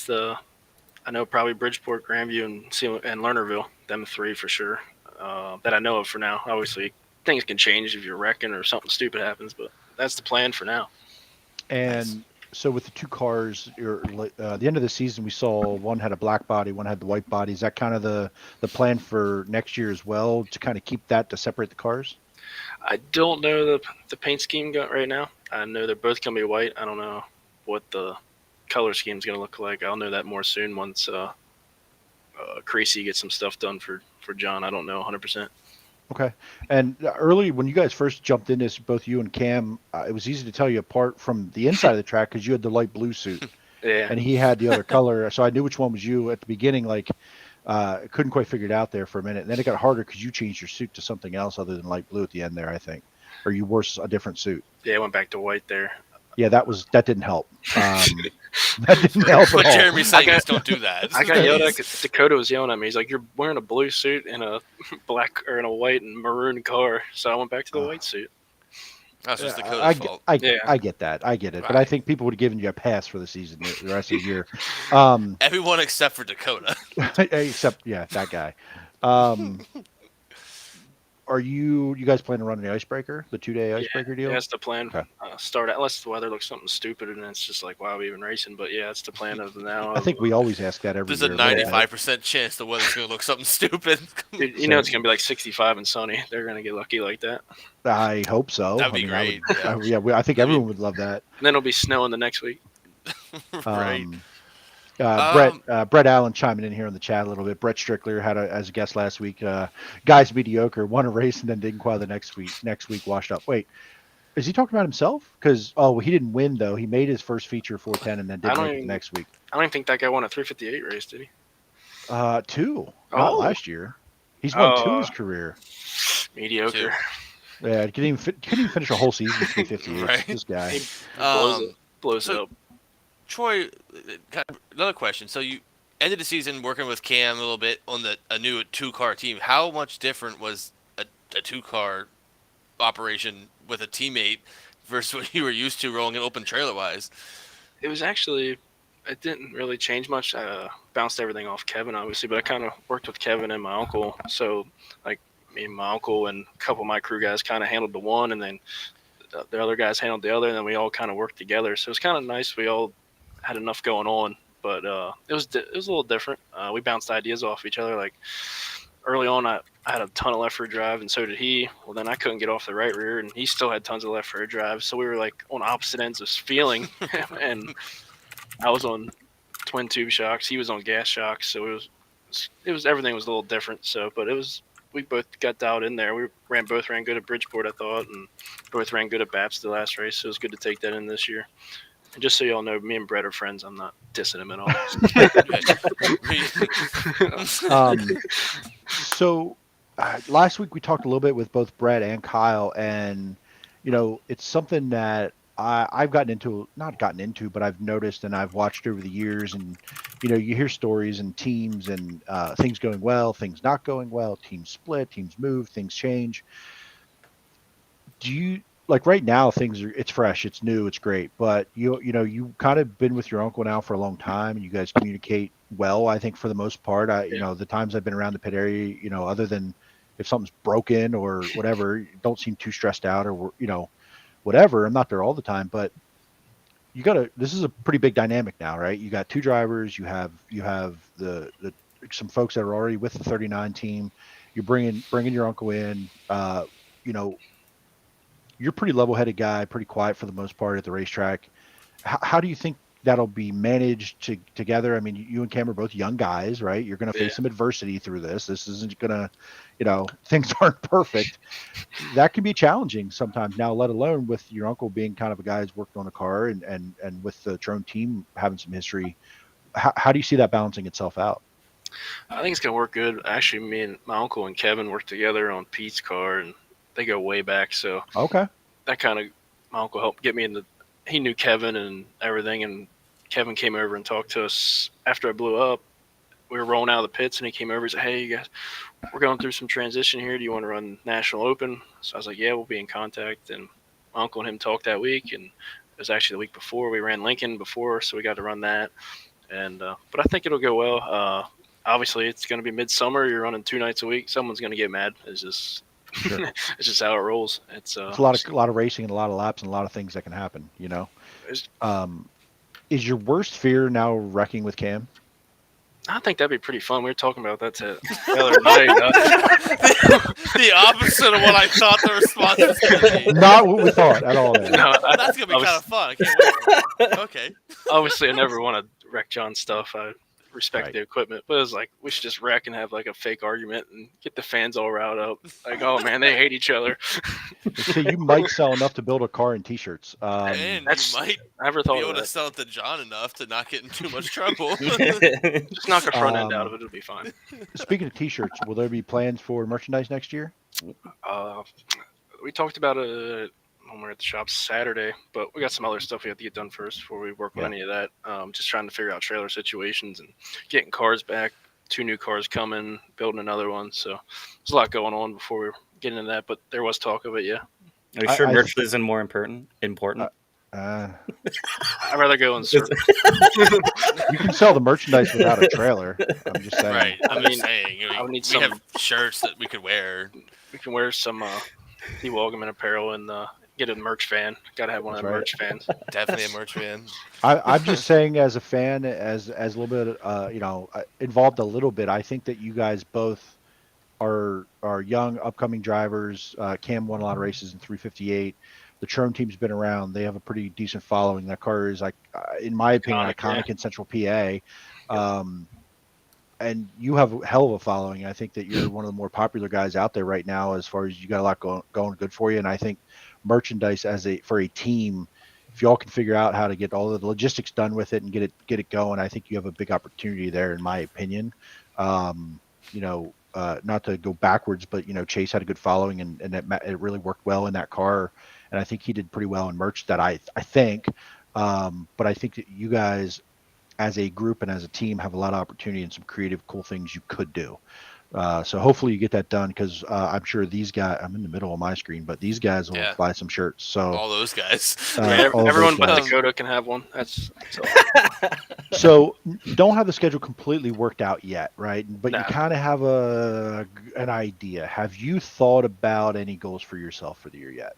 I know probably Bridgeport, Grandview, and Lernerville, them 3 for sure, that I know of for now. Obviously, things can change if you're wrecking or something stupid happens, but that's the plan for now. And so with the 2 cars, the end of the season, we saw one had a black body, one had the white body. Is that kind of the plan for next year as well, to kind of keep that to separate the cars? I don't know the paint scheme right now. I know they're both going to be white. I don't know what the color scheme is going to look like. I'll know that more soon once Creasy gets some stuff done for John. I don't know 100%. Okay. And early, when you guys first jumped in this, both you and Cam, it was easy to tell you apart from the inside of the track because you had the light blue suit. Yeah. And he had the other color. So I knew which one was you at the beginning. Couldn't quite figure it out there for a minute. And then it got harder because you changed your suit to something else other than light blue at the end there, I think. Or you wore a different suit. Yeah, I went back to white there. Yeah, that didn't help. That didn't help But at all. Jeremy's saying just don't do that. I got yelled at. Dakota was yelling at me. He's like, "You're wearing a blue suit in a black or in a white and maroon car." So I went back to the white suit. That's just Dakota's fault. I get that. I get it. Right. But I think people would have given you a pass for the season, the rest of the year. Everyone except for Dakota. Except, that guy. Are you guys planning to run the icebreaker, the 2-day icebreaker deal? Yeah, that's the plan. Okay. Start unless the weather looks something stupid, and it's just like, why are we even racing? But yeah, that's the plan of now. I think we always ask that every year. There's a 95% chance the weather's going to look something stupid. Dude, it's going to be like 65 and sunny. They're going to get lucky like that. I hope so. That'd be great. I think everyone would love that. And then it'll be snowing the next week. Right. Brett Allen chiming in here in the chat a little bit. Brett Strickler had as a guest last week. Guy's mediocre, won a race and then didn't qualify the next week washed up. Wait, is he talking about himself? Because he didn't win though. He made his first feature 410 and then didn't make it the next week. I don't even think that guy won a 358 race, did he? 2. Not last year. He's won 2 in his career. Mediocre. 2. Yeah, couldn't even finish a whole season with 358. Right. This guy. He blows it up. Troy, another question. So you ended the season working with Cam a little bit on a new 2-car team. How much different was a 2-car operation with a teammate versus what you were used to rolling an open trailer-wise? It was actually, it didn't really change much. I bounced everything off Kevin, obviously, but I kind of worked with Kevin and my uncle. So, like, me and my uncle and a couple of my crew guys kind of handled the one, and then the other guys handled the other, and then we all kind of worked together. So it was kind of nice. We all had enough going on, but it was a little different. We bounced ideas off each other. Like early on, I had a ton of left rear drive, and so did he. Well, then I couldn't get off the right rear, and he still had tons of left rear drive. So we were like on opposite ends of feeling, and I was on twin tube shocks. He was on gas shocks, so it was everything was a little different. So, but we both got dialed in there. Both ran good at Bridgeport, I thought, and both ran good at BAPS the last race. So it was good to take that in this year. And just so y'all know, me and Brett are friends. I'm not dissing him at all. So last week we talked a little bit with both Brett and Kyle, and it's something that I've not gotten into, but I've noticed and I've watched over the years, and you hear stories and teams and things going well, things not going well, teams split, teams move, things change. Do you like right now it's fresh, it's new, it's great, but you kind of been with your uncle now for a long time, and you guys communicate well, I think, for the most part. The times I've been around the pit area, other than if something's broken or whatever, don't seem too stressed out or whatever. I'm not there all the time, but this is a pretty big dynamic now, right? You got two drivers, you have the some folks that are already with the 39 team. You're bringing your uncle in. You're a pretty level-headed guy, pretty quiet for the most part at the racetrack. How do you think that'll be managed together? I mean, you and Cam are both young guys, right? You're going to face some adversity through this. This isn't going to, things aren't perfect. That can be challenging sometimes now, let alone with your uncle being kind of a guy who's worked on a car and with the Trone team having some history. How do you see that balancing itself out? I think it's going to work good. Actually, me and my uncle and Kevin worked together on Pete's car, and they go way back. So okay, that kind of, my uncle helped get me in he knew Kevin and everything, and Kevin came over and talked to us after I blew up. We were rolling out of the pits, and he came over and said, "Hey, you guys, we're going through some transition here. Do you want to run National Open?" So I was like, "Yeah, we'll be in contact." And my uncle and him talked that week, and it was actually the week before. We ran Lincoln before, so we got to run that. And but I think it'll go well. Obviously, it's going to be midsummer. You're running 2 nights a week. Someone's going to get mad. It's just sure. It's just how it rolls. It's a lot of racing and a lot of laps and a lot of things that can happen. Is your worst fear now wrecking with Cam? I think that'd be pretty fun. We were talking about that the other night. The opposite of what I thought the response was going to be. Not what we thought at all. No, that's going to be kind of fun. I can't wait for it. Okay. Obviously, I never want to wreck John's stuff. I respect the equipment, but it was like we should just wreck and have like a fake argument and get the fans all riled up. Like, oh man, they hate each other. So you might sell enough to build a car and T-shirts. And you might never thought be able of that. to sell it to John enough to not get in too much trouble. Just knock a front end out of it; it'll be fine. Speaking of T-shirts, will there be plans for merchandise next year? We talked about it when we were at the shop Saturday, but we got some other stuff we have to get done first before we work on any of that. Just trying to figure out trailer situations and getting cars back. 2 new cars coming, building another one. So there's a lot going on before we get into that, but there was talk of it, yeah. Are you sure merch isn't more important? I'd rather go in circles. You can sell the merchandise without a trailer. I'm just saying. Right. I'm just saying. I would need we have shirts that we could wear. We can wear some Wagaman apparel and get a merch fan. Got to have one of the merch fans. Definitely a merch fan. I'm just saying, as a fan, as a little bit, involved a little bit. I think that you guys both are young, upcoming drivers. Cam won a lot of races in 358. The Trone team's been around. They have a pretty decent following. That car is, like, in my opinion, iconic in Central PA. And you have a hell of a following. I think that you're one of the more popular guys out there right now, as far as you got a lot going good for you. And I think merchandise for a team, if y'all can figure out how to get all of the logistics done with it and get it going, I think you have a big opportunity there, in my opinion. Not to go backwards, but Chase had a good following, and it really worked well in that car, and I think he did pretty well in merch. That I think, but I think that you guys, as a group and as a team, have a lot of opportunity and some creative, cool things you could do. So hopefully you get that done, because I'm sure these guys, I'm in the middle of my screen, but these guys will buy some shirts. So all those guys. Everyone but Dakota can have one. That's so don't have the schedule completely worked out yet, right? But you kind of have an idea. Have you thought about any goals for yourself for the year yet?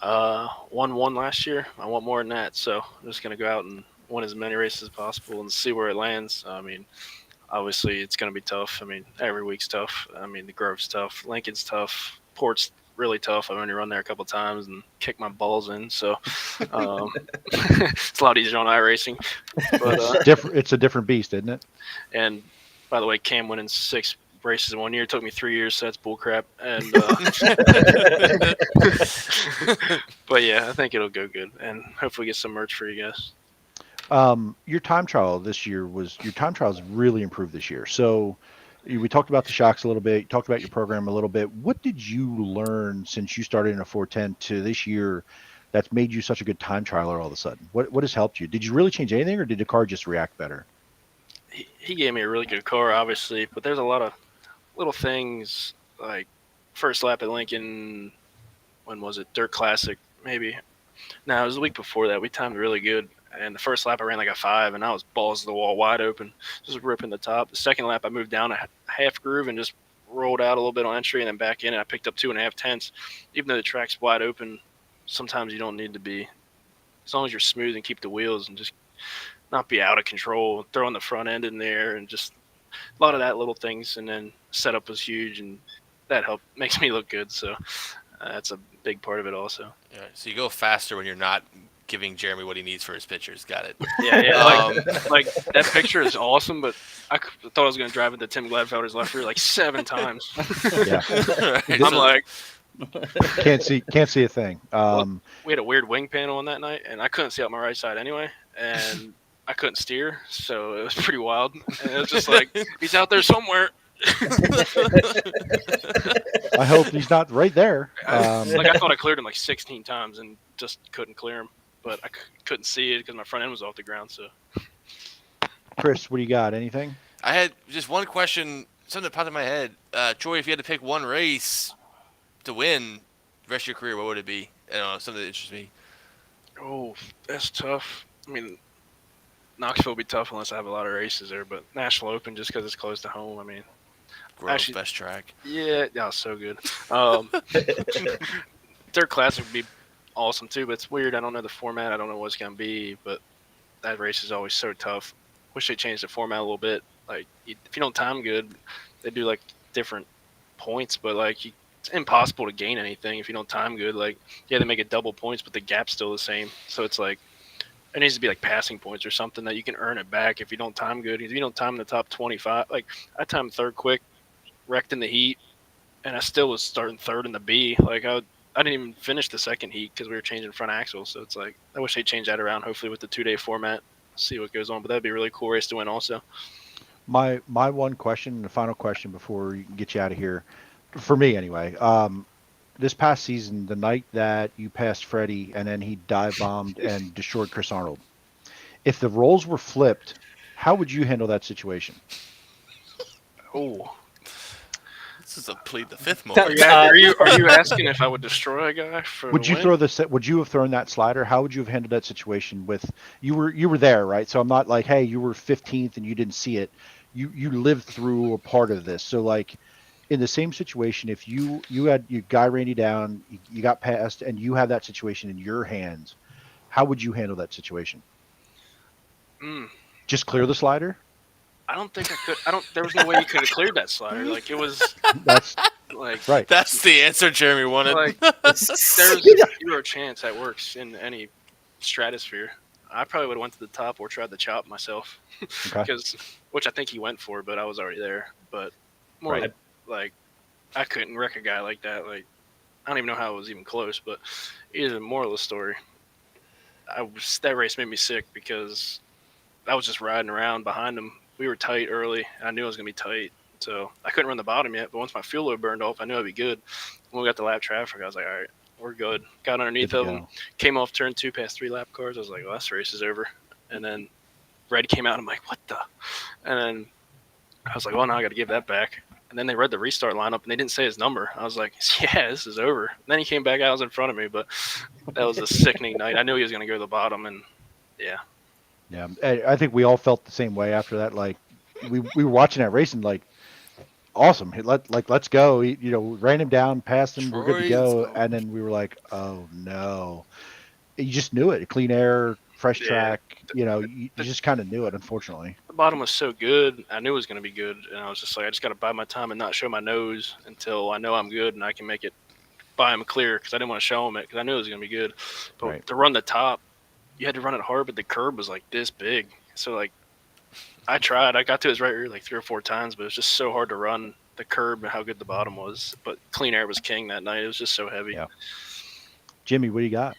Won last year. I want more than that. So I'm just going to go out and win as many races as possible and see where it lands. I mean, obviously it's going to be tough. I mean, every week's tough. I mean, the Grove's tough, Lincoln's tough, Port's really tough. I've only run there a couple of times and kicked my balls in, so it's a lot easier on iRacing. But It's a different beast, isn't it? And by the way, Cam winning 6 races in 1 year. It took me 3 years, so that's bullcrap. And but yeah, I think it'll go good, and hopefully get some merch for you guys. Your time trial has really improved this year. So we talked about the shocks a little bit. You talked about your program a little bit. What did you learn since you started in a 410 to this year that's made you such a good time trialer all of a sudden? What has helped you? Did you really change anything, or did the car just react better? He gave me a really good car, obviously, but there's a lot of little things, like first lap at Lincoln. When was it? Dirt Classic, maybe. No, it was the week before that. We timed really good. And the first lap I ran like a 5, and I was balls to the wall, wide open, just ripping the top. The second lap I moved down a half groove and just rolled out a little bit on entry and then back in, and I picked up 2.5 tenths. Even though the track's wide open, sometimes you don't need to be, as long as you're smooth and keep the wheels and just not be out of control, throwing the front end in there, and just a lot of that little things. And then setup was huge, and that makes me look good. So that's a big part of it also. Yeah, so you go faster when you're not giving Jeremy what he needs for his pictures. Got it. Yeah. Like that picture is awesome, but I thought I was going to drive into Tim Gladfelder's left rear like 7 times. Yeah. Right, I'm like, can't see a thing. We had a weird wing panel on that night, and I couldn't see out my right side anyway, and I couldn't steer, so it was pretty wild. And it was just like, he's out there somewhere. I hope he's not right there. I thought I cleared him like 16 times and just couldn't clear him, but I couldn't see it because my front end was off the ground. So, Chris, what do you got? Anything? I had just one question, something that popped in my head. Troy, if you had to pick one race to win the rest of your career, what would it be? I don't know, something that interests me. Oh, that's tough. I mean, Knoxville will be tough unless I have a lot of races there, but National Open just because it's close to home. I mean, Grove's best track. Yeah, so good. Dirt Classic would be awesome too, but it's weird. I don't know the format. I don't know what it's going to be, but that race is always so tough. Wish they changed the format a little bit. Like, if you don't time good, they do like different points, but like it's impossible to gain anything if you don't time good. Like, yeah, they make it double points, but the gap's still the same. So it's like, it needs to be like passing points or something that you can earn it back if you don't time good. If you don't time in the top 25, like I timed third quick, wrecked in the heat, and I still was starting third in the B. Like I didn't even finish the second heat because we were changing front axle. So it's like, I wish they'd change that around, hopefully with the 2-day format, see what goes on. But that'd be a really cool race to win also. My one question, the final question before we get you out of here, for me anyway, this past season, the night that you passed Freddie and then he dive bombed and destroyed Chris Arnold, if the roles were flipped, how would you handle that situation? Oh, this is a plead the fifth moment. are you asking if I would destroy a guy for Would the you win? Would you have thrown that slider? How would you have handled that situation? With you were there, right? So I'm not like, hey, you were 15th and you didn't see it. You lived through a part of this. So like, in the same situation, if you had your guy Randy down, you got passed, and you have that situation in your hands, how would you handle that situation? Just clear the slider? I don't think I could. There was no way you could have cleared that slider. Like, it was That's like, right. That's the answer Jeremy wanted. like there's 0 chance that works in any stratosphere. I probably would have went to the top or tried to chop myself, Okay. which I think he went for, but I was already there. But more Right. like I couldn't wreck a guy like that. Like, I don't even know how it was even close. But either the moral of the story, that race made me sick because I was just riding around behind him. We were tight early, and I knew I was gonna be tight. So I couldn't run the bottom yet, but once my fuel load burned off, I knew I'd be good. When we got to lap traffic, I was like, all right, we're good. Got underneath Good of to them, go. came off turn 2 past 3 lap cars. I was like, well, this race is over. And then Red came out, and I'm like, what the? And then I was like, well, now I got to give that back. And then they read the restart lineup, and they didn't say his number. I was like, yeah, this is over. And then he came back out, I was in front of me, but that was a sickening night. I knew he was going to go to the bottom, and yeah. Yeah, I think we all felt the same way after that. Like, we were watching that race and like, awesome. Let's go. Ran him down, passed him. We're good to go. And then we were like, oh no. You just knew it. Clean air, fresh Yeah. track. You just kind of knew it, unfortunately. The bottom was so good. I knew it was going to be good, and I was just like, I just got to bide my time and not show my nose until I know I'm good and I can make it by him clear, because I didn't want to show him it because I knew it was going to be good. But Right. to run the top, you had to run it hard, but the curb was like this big. So like, I tried. I got to his right rear like 3 or 4 times, but it was just so hard to run the curb and how good the bottom was. But clean air was king that night. It was just so heavy. Yeah. Jimmy, what do you got?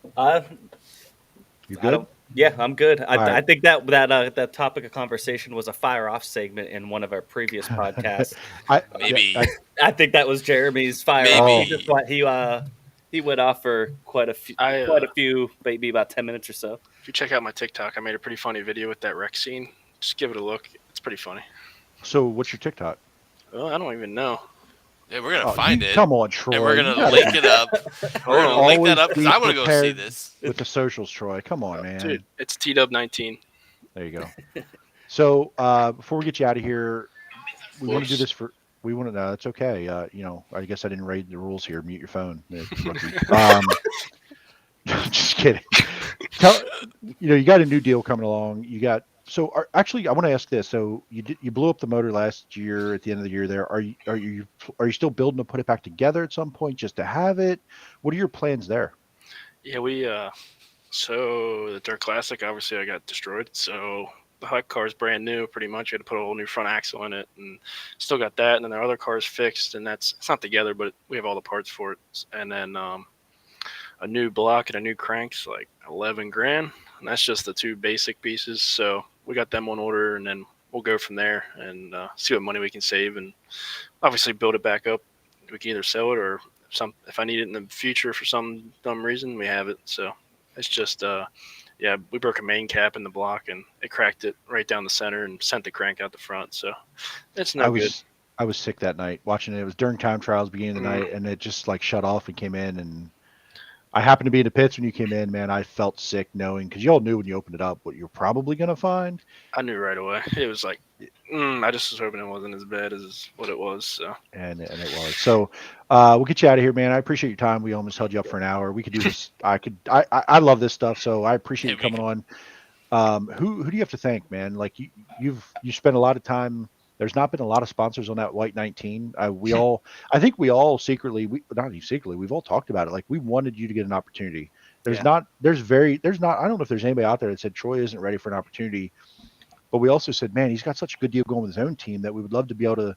You I good? don't. Yeah, I'm good. I right. think that topic of conversation was a fire off segment in one of our previous podcasts. Maybe. I think that was Jeremy's fire Maybe. off. He went off for quite a few, maybe about 10 minutes or so. If you check out my TikTok, I made a pretty funny video with that wreck scene. Just give it a look. It's pretty funny. So what's your TikTok? Well, I don't even know. Yeah, we're gonna find it. Come on, Troy. And we're gonna link it up. We're gonna link that up because I want to go see this. With the socials, Troy. Come on, man. Dude, it's TW19. There you go. So before we get you out of here, we want to do this for. We want to know. It's okay. I guess I didn't read the rules here. Mute your phone. Just kidding. You got a new deal coming along. Actually, I want to ask this. So you blew up the motor last year at the end of the year. There, are you still building to put it back together at some point just to have it? What are your plans there? Yeah, we so the Dirt Classic, obviously I got destroyed. So the hot car is brand new, pretty much. You had to put a whole new front axle in it, and still got that. And then our other car is fixed, and it's not together, but we have all the parts for it. And then a new block and a new crank's like $11,000, and that's just the 2 basic pieces. So we got them on order, and then we'll go from there and see what money we can save, and obviously build it back up. We can either sell it, or if I need it in the future for some dumb reason, we have it. So it's just we broke a main cap in the block, and it cracked it right down the center and sent the crank out the front. So it's good. I was sick that night watching it. It was during time trials, beginning of the night, and it just like shut off and came in, and I happened to be in the pits when you came in, man. I felt sick knowing, because you all knew when you opened it up what you're probably going to find. I knew right away. It was like, I just was hoping it wasn't as bad as what it was. So. And it was. So we'll get you out of here, man. I appreciate your time. We almost held you up for an hour. We could do this. I love this stuff, so I appreciate you coming on. Who do you have to thank, man? Like you spent a lot of time. There's not been a lot of sponsors on that white 19. I think we all secretly, not even secretly, we've all talked about it. Like, we wanted you to get an opportunity. I don't know if there's anybody out there that said Troy isn't ready for an opportunity, but we also said, man, he's got such a good deal going with his own team that we would love to be able to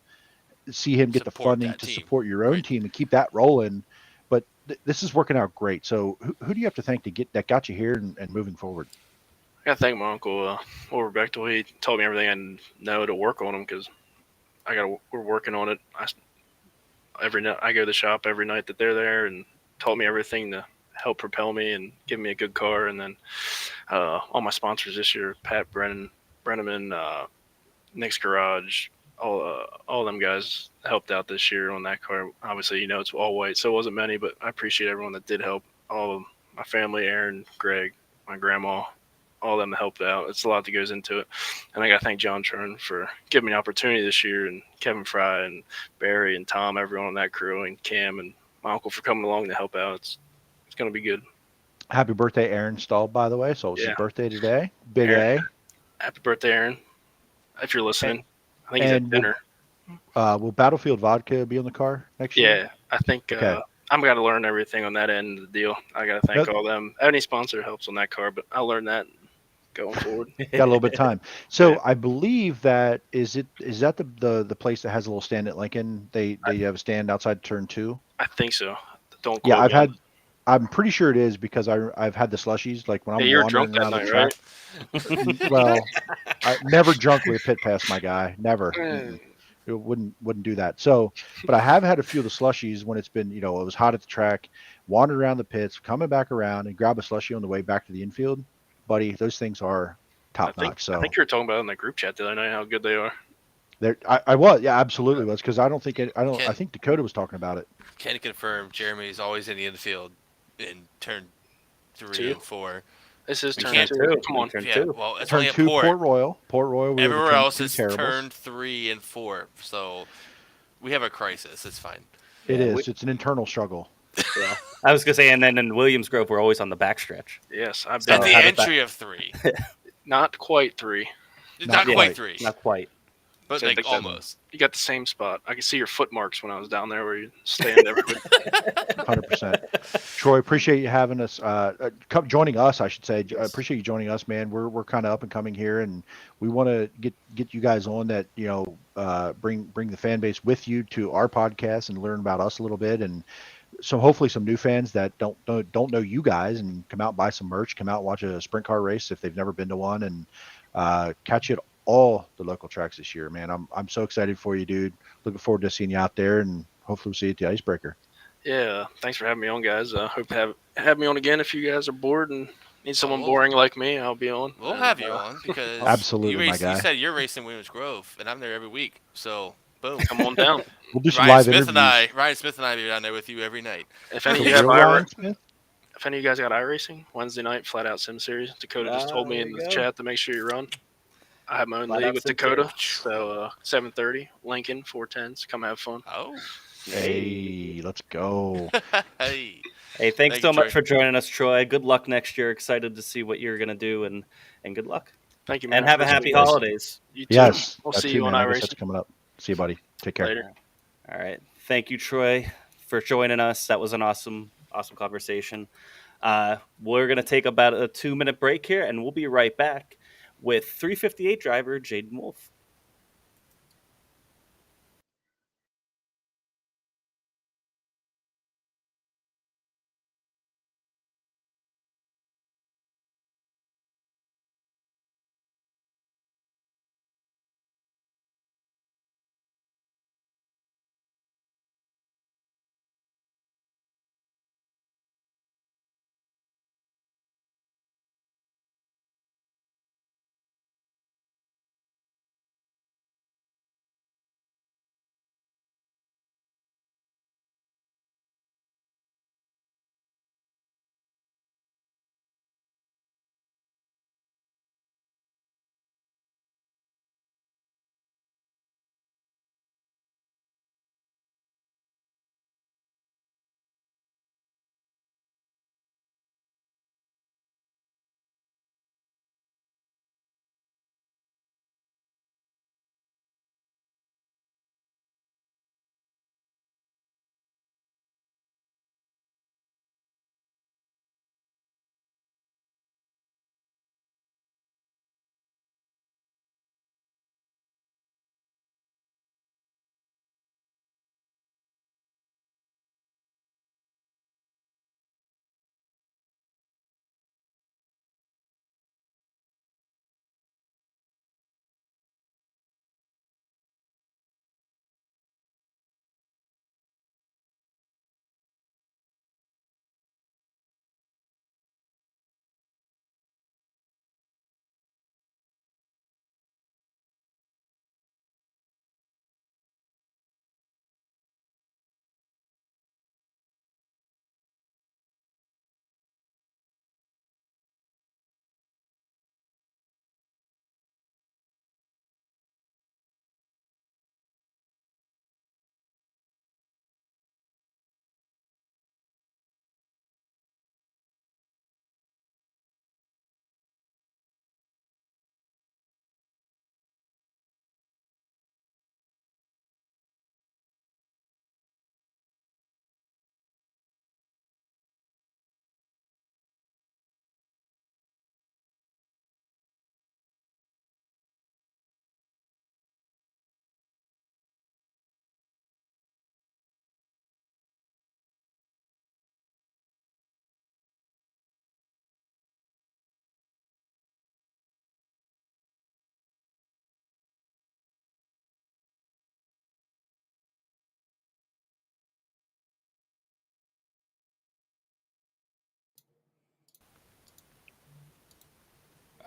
see him get the funding to support your own team and keep that rolling. But this is working out great. So who do you have to thank to get that got you here and moving forward? I gotta thank my uncle, Will Bechtel. He told me everything I know to work on him, because we're working on it. Every night I go to the shop every night that they're there, and taught me everything to help propel me and give me a good car. And then all my sponsors this year, Pat Brenneman, Nick's Garage, all them guys helped out this year on that car. Obviously, it's all white, so it wasn't many, but I appreciate everyone that did help. All of my family, Aaron, Greg, my grandma, all of them helped out. It's a lot that goes into it. And I got to thank John Trone for giving me an opportunity this year, and Kevin Fry and Barry and Tom, everyone on that crew, and Cam and my uncle for coming along to help out. It's going to be good. Happy birthday, Aaron Stahl, by the way. So it's his birthday today. Big Aaron, A. Happy birthday, Aaron. If you're listening. I think he's at dinner. Will Battlefield Vodka be on the car next year? Yeah, I think I'm got to learn everything on that end of the deal. I got to thank all them. Any sponsor helps on that car, but I'll learn that going forward. Got a little bit of time. So I believe that is that the place that has a little stand at Lincoln? They have a stand outside turn 2. I think so. Don't. Yeah, I'm pretty sure it is, because I've had the slushies, like when I'm you're wandering drunk that around night, the track. right? Well, I never drunk with a pit pass, my guy. Never. It wouldn't do that. So, but I have had a few of the slushies when it's been, it was hot at the track, wandered around the pits, coming back around and grab a slushie on the way back to the infield. Buddy, those things are top notch. So I think you were talking about it in the group chat the other night how good they are. I was, yeah, absolutely was, because I think Dakota was talking about it. Can confirm Jeremy's always in the infield in turn 3 and 4. This is turn 2. Come on. Turn Yeah, 2. well, it's Turn only at 2, Port. Port Royal. Everywhere else is turn 3 and 4. So we have a crisis. It's fine. It is. It's an internal struggle. Yeah. I was gonna say, and then in Williams Grove, we're always on the backstretch. Yes, I've At been the have it entry of 3. not quite 3. Not Not quite quite. 3, Not quite. but So like like that- almost. You got the same spot. I could see your foot marks when I was down there where you stand every week. 100%. Troy, appreciate you having us, joining us, I should say. Appreciate you joining us, man. We're kind of up and coming here, and we want to get you guys on that, bring the fan base with you to our podcast and learn about us a little bit, and so hopefully some new fans that don't know you guys and come out and buy some merch, come out and watch a sprint car race if they've never been to one, and catch you at all the local tracks this year, man. I'm so excited for you, dude. Looking forward to seeing you out there, and hopefully we'll see you at the Icebreaker. Yeah, thanks for having me on, guys. Hope to have me on again if you guys are bored and need someone Oh. boring like me. I'll be on. We'll And, have you on because Absolutely, my guy. You said you're racing Williams Grove, and I'm there every week. So boom. Come on down. We'll do some Ryan live Smith interviews. Ryan Smith and I be down there with you every night. If any of The you have real Ryan Smith? if any of you guys got iRacing Wednesday night, Flat Out Sim Series, Dakota just told me there in you the go. chat to make sure you run. I have my own Flat league Out with Sim Dakota, so 7:30, Lincoln 410s. Come have fun. Oh. Hey, let's go. Hey. Hey, thanks Thank so you, much Troy. for joining us, Troy. Good luck next year. Excited to see what you're gonna do, and good luck. Thank you, man. And have a Appreciate happy you guys. holidays. You too. Yes, We'll that see too, you on man. I guess that's iRacing coming up. See you, buddy. Take care. later. All right. Thank you, Troy, for joining us. That was an awesome conversation. We're going to take about a 2-minute break here, and we'll be right back with 358 driver Jayden Wolf.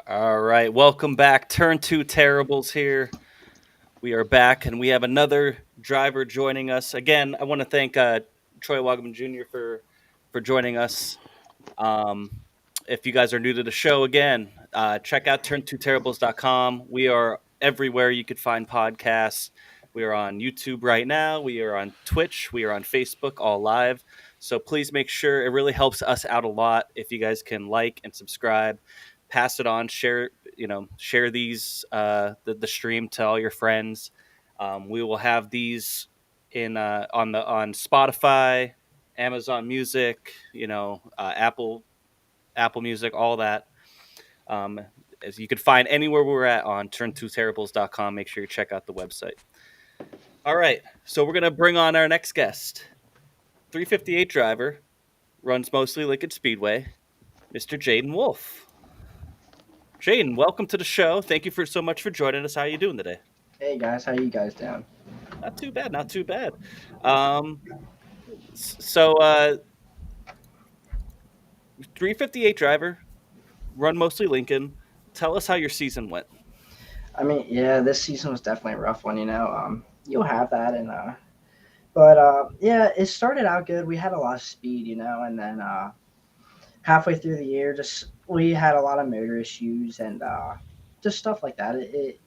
All right. Welcome back. Turn 2 Terribles here. We are back, and we have another driver joining us. Again, I want to thank Troy Wagaman Jr. for joining us. If you guys are new to the show, again, check out turn2terribles.com. We are everywhere you could find podcasts. We are on YouTube right now. We are on Twitch. We are on Facebook, all live. So please make sure, it really helps us out a lot if you guys can like and subscribe, pass it on, share these the stream to all your friends. We will have these in on Spotify, Amazon Music, Apple Music, all that. As you can find anywhere we're at on turn2terribles.com. Make sure you check out the website. All right, so we're going to bring on our next guest. 358 driver, runs mostly Lincoln Speedway, Mr. Jayden Wolf. Jayden, welcome to the show. Thank you so much for joining us. How are you doing today? Hey guys, how you guys doing? Not too bad, not too bad. So 358 driver, run mostly Lincoln. Tell us how your season went. I mean, yeah, this season was definitely a rough one, you'll have that but yeah, it started out good. We had a lot of speed, and then halfway through the year we had a lot of motor issues and just stuff like that. It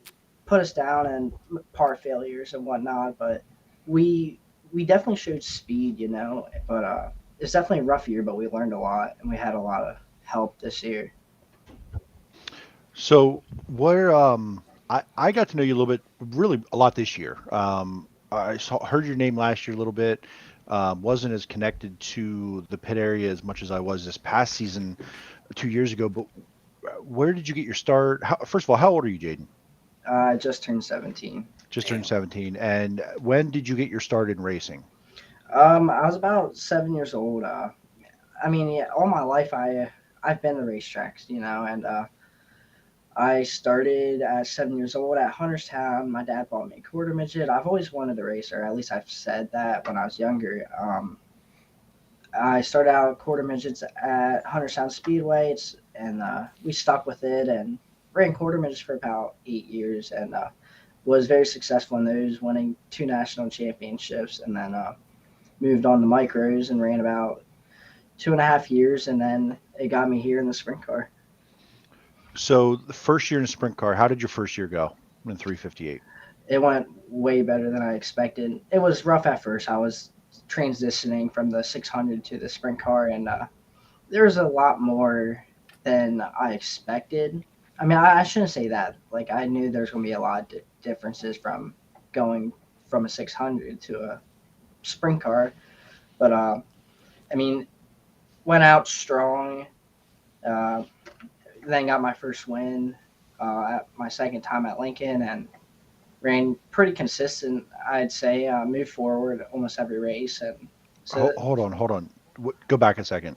put us down and part failures and whatnot, but we definitely showed speed, but it's definitely a rough year, but we learned a lot and we had a lot of help this year. So where I got to know you a little bit, really a lot this year. Heard your name last year a little bit. Wasn't as connected to the pit area as much as I was this past season 2 years ago. But where did you get your start? First of all, how old are you, Jayden? I just turned 17. Just turned 17. And when did you get your start in racing? I was about 7 years old. All my life I've been to racetracks, and I started at 7 years old at Hunterstown. My dad bought me a quarter midget. I've always wanted to race, or at least I've said that when I was younger. I started out quarter midgets at Hunterstown Speedway, and we stuck with it and ran quarter midgets for about 8 years and was very successful in those, winning 2 national championships, and then moved on to micros and ran about 2.5 years, and then it got me here in the sprint car. So the first year in a sprint car, how did your first year go in 358? It went way better than I expected. It was rough at first. I was transitioning from the 600 to the sprint car, and there was a lot more than I expected. I mean, I shouldn't say that. Like, I knew there's going to be a lot of differences from going from a 600 to a sprint car. But, went out strong. Then got my first win at my second time at Lincoln and ran pretty consistent, I'd say. Moved forward almost every race. And so hold on. Go back a second.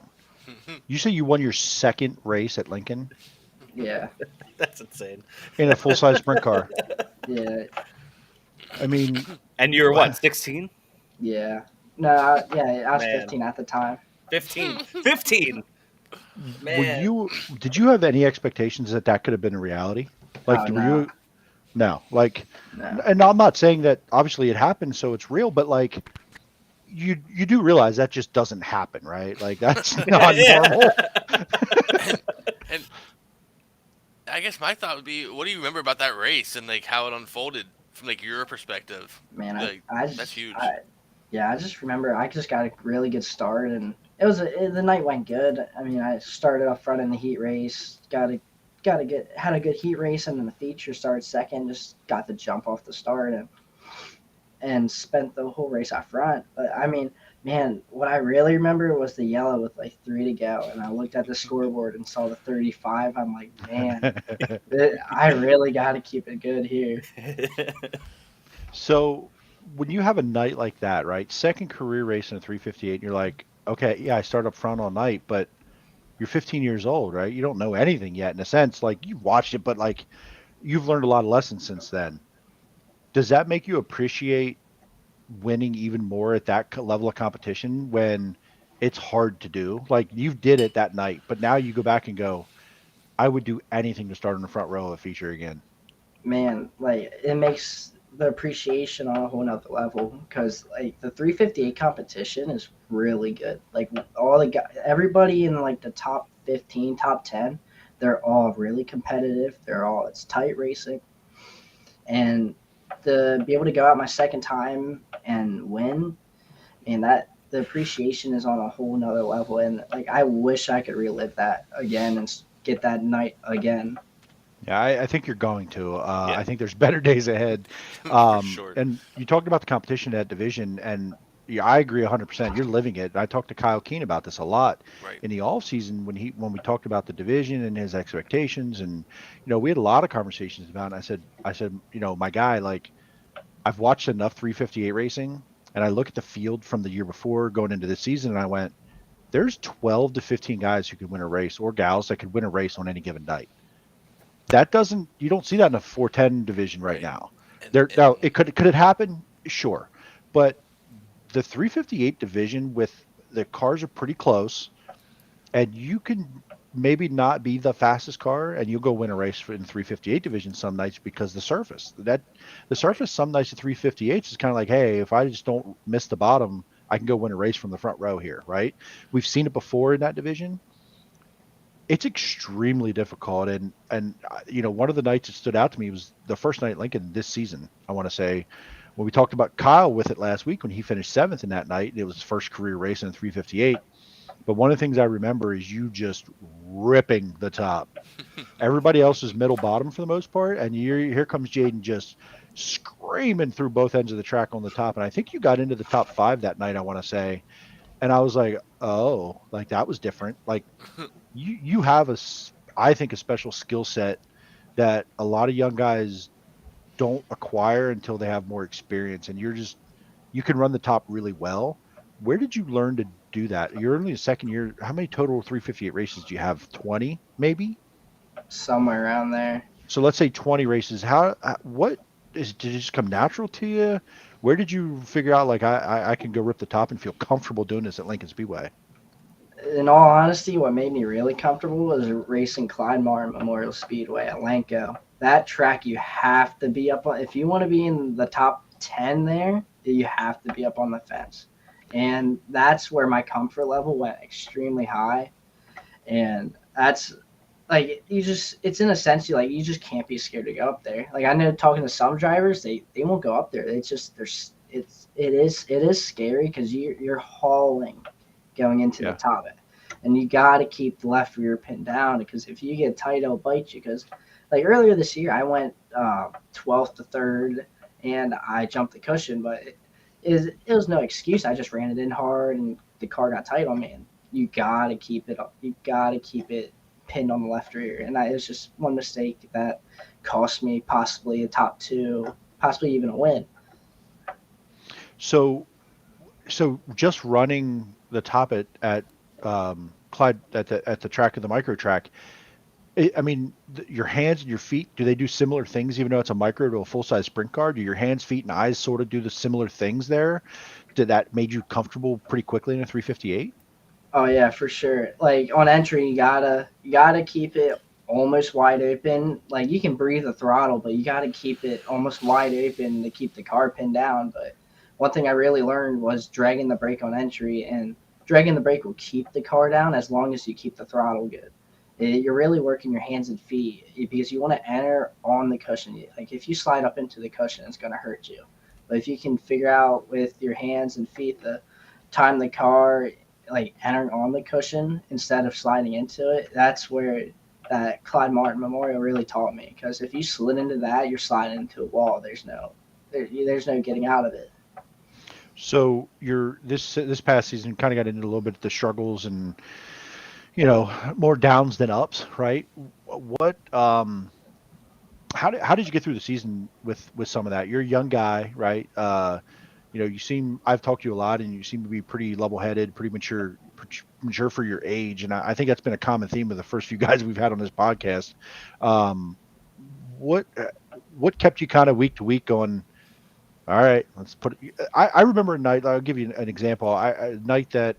You say you won your second race at Lincoln? Yeah. That's insane. In a full-size sprint car? Yeah. I mean... And you were what, 16? Yeah. No, I was Man. 15 at the time. 15! Man. Did you have any expectations that could have been a reality? Like, No. No. Like, No. and I'm not saying that obviously it happened, so it's real, but like, you do realize that just doesn't happen, right? Like, that's not normal. And I guess my thought would be, what do you remember about that race and like how it unfolded from like your perspective? Man, Like, I that's huge. I just remember I just got a really good start, and the night went good. I mean, I started up front in the heat race, had a good heat race, and then the feature started second. Just got the jump off the start and spent the whole race out front. But I mean, man, what I really remember was the yellow with like 3 to go, and I looked at the scoreboard and saw the 35. I'm like, man, I really got to keep it good here. So when you have a night like that, right? Second career race in a 358, and you're like, okay, yeah, I start up front all night, but you're 15 years old, right? You don't know anything yet, in a sense. Like, you've watched it, but like, you've learned a lot of lessons since then. Does that make you appreciate winning even more at that level of competition when it's hard to do? Like, you did it that night, but now you go back and go, I would do anything to start in the front row of a feature again. Man, like, it makes the appreciation on a whole nother level, because like the 358 competition is really good. Like, everybody in like the top 15, top 10, they're all really competitive. It's tight racing, and to be able to go out my second time and win, and that the appreciation is on a whole nother level. And like, I wish I could relive that again and get that night again. Yeah, I think you're going to. Yeah. I think there's better days ahead. For sure. And you talked about the competition in that division, and yeah, I agree 100%. You're living it. I talked to Kyle Keen about this a lot Right. in the off season when we talked about the division and his expectations, and we had a lot of conversations about it. I said, my guy, like, I've watched enough 358 racing, and I look at the field from the year before going into this season, and I went, there's 12 to 15 guys who could win a race, or gals that could win a race on any given night. You don't see that in a 410 division right now. Now could it happen? Sure. But the 358 division, with the cars are pretty close, and you can maybe not be the fastest car and you'll go win a race in 358 division some nights, because the surface some nights at 358 is kind of like, hey, if I just don't miss the bottom, I can go win a race from the front row here, right? We've seen it before in that division. It's extremely difficult, and one of the nights that stood out to me was the first night at Lincoln this season. I want to say, when we talked about Kyle with it last week, when he finished 7th in that night, it was his first career race in 358. But one of the things I remember is you just ripping the top. Everybody else is middle bottom for the most part, and here comes Jayden just screaming through both ends of the track on the top. And I think you got into the top 5 that night, I want to say. And I was like, oh, like, that was different. Like, you have I think, a special skill set that a lot of young guys don't acquire until they have more experience. And you can run the top really well. Where did you learn to do that? You're only the second year. How many total 358 races do you have? 20, maybe? Somewhere around there. So let's say 20 races. Did it just come natural to you? Where did you figure out, like, I can go rip the top and feel comfortable doing this at Lincoln Speedway? In all honesty, what made me really comfortable was racing Clyde Martin Memorial Speedway at Lanco. That track, you have to be up on. If you want to be in the top 10 there, you have to be up on the fence. And that's where my comfort level went extremely high. And that's, like, it's in a sense, you just can't be scared to go up there. Like, I know, talking to some drivers, they won't go up there. It's just, it is scary, because you're hauling going into the top of it. And you got to keep the left rear pin down, because if you get tight, it'll bite you. Because, like, earlier this year, I went 12th to 3rd, and I jumped the cushion, but it was no excuse. I just ran it in hard, and the car got tight on me. And you got to keep it up. You got to keep it pinned on the left rear. And it was just one mistake that cost me possibly a top 2, possibly even a win. So just running the top at Clyde at the track of the micro track, I mean, your hands and your feet, do they do similar things even though it's a micro to a full-size sprint car? Do your hands, feet, and eyes sort of do the similar things there? Did that made you comfortable pretty quickly in a 358? Oh yeah, for sure. Like, on entry, you gotta keep it almost wide open. Like, you can breathe the throttle, but you gotta keep it almost wide open to keep the car pinned down. But one thing I really learned was dragging the brake on entry, and dragging the brake will keep the car down as long as you keep the throttle good. You're really working your hands and feet, because you want to enter on the cushion. Like, if you slide up into the cushion, it's going to hurt you. But if you can figure out with your hands and feet the time the car, like, entering on the cushion instead of sliding into it, that's where that Clyde Martin Memorial really taught me. Because if you slid into that, you're sliding into a wall. There's no getting out of it. So this past season kind of got into a little bit of the struggles and, more downs than ups, right? What how did you get through the season with some of that? You're a young guy, right? I've talked to you a lot, and you seem to be pretty level-headed, pretty mature for your age, and I think that's been a common theme with the first few guys we've had on this podcast. What kept you kind of week to week going, all right, let's put it. I remember a night, I'll give you an example. A night that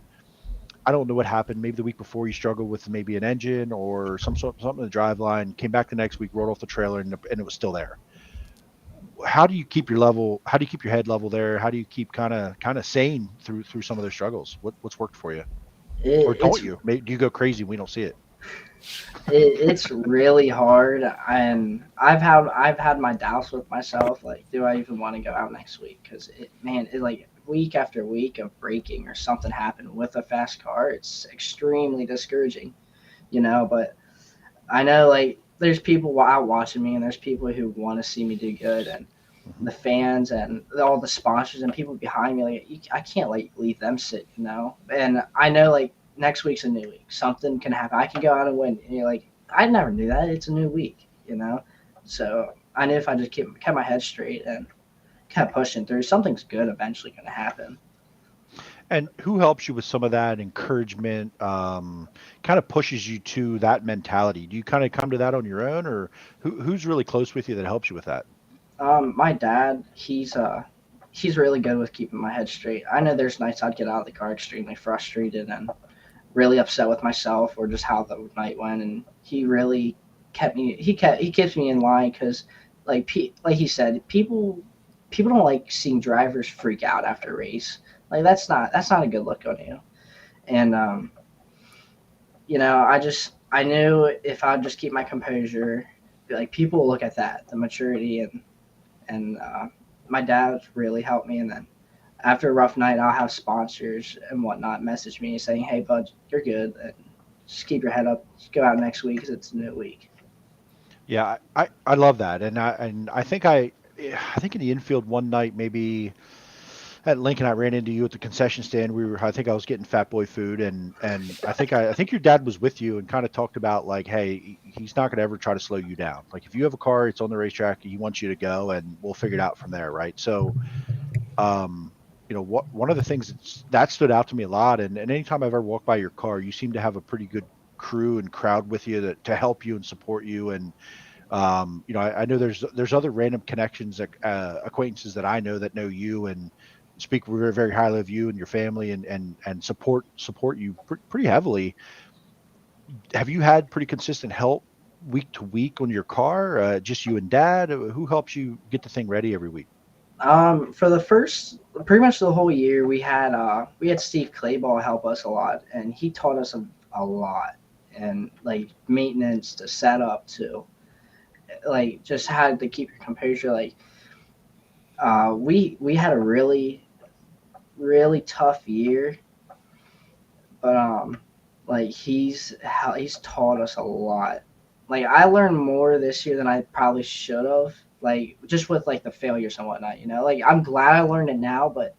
I don't know what happened. Maybe the week before you struggled with maybe an engine or something in the driveline. Came back the next week, rolled off the trailer, and it was still there. How do you keep your level? How do you keep your head level there? How do you keep kind of sane through some of those struggles? What's worked for you? Or don't you? Maybe, do you go crazy and we don't see it? It's really hard, and I've had my doubts with myself. Like, do I even want to go out next week? Because it like week after week of braking or something happened with a fast car. It's extremely discouraging, you know. But I know like there's people out watching me, and there's people who want to see me do good, and the fans and all the sponsors and people behind me. Like I can't like leave them sit, you know. And I know like next week's a new week. Something can happen. I can go out and win. And you're like, I never knew that. It's a new week, you know. So I knew if I just kept my head straight and kept pushing through, something's good eventually going to happen. And who helps you with some of that encouragement? Kind of pushes you to that mentality. Do you kind of come to that on your own, or who's really close with you that helps you with that? My dad, he's really good with keeping my head straight. I know there's nights I'd get out of the car extremely frustrated and really upset with myself or just how the night went, and he really he keeps me in line because like he said, people don't like seeing drivers freak out after a race. Like that's not a good look on you. And you know, I knew if I just keep my composure, like people will look at that, the maturity, and my dad really helped me. And then after a rough night, I'll have sponsors and whatnot message me saying, "Hey, bud, you're good. And just keep your head up. Just go out next week because it's a new week." Yeah, I love that, and I think in the infield one night maybe at Lincoln I ran into you at the concession stand. I think I was getting Fat Boy food, and I think your dad was with you and kind of talked about like, hey, he's not going to ever try to slow you down. Like if you have a car, it's on the racetrack, he wants you to go, and we'll figure it out from there, right? So you know, one of the things that stood out to me a lot, and anytime I've ever walked by your car, you seem to have a pretty good crew and crowd with you to help you and support you. And you know, I know there's other random connections, acquaintances that I know that know you and speak very, very highly of you and your family and support you pretty heavily. Have you had pretty consistent help week to week on your car? Just you and dad? Who helps you get the thing ready every week? For the first, pretty much the whole year, we had Steve Clayball help us a lot, and he taught us a lot, and like maintenance to setup to like just how to keep your composure. Like we had a really tough year, but like he's taught us a lot. Like I learned more this year than I probably should have. Like just with like the failures and whatnot, you know. Like I'm glad I learned it now, but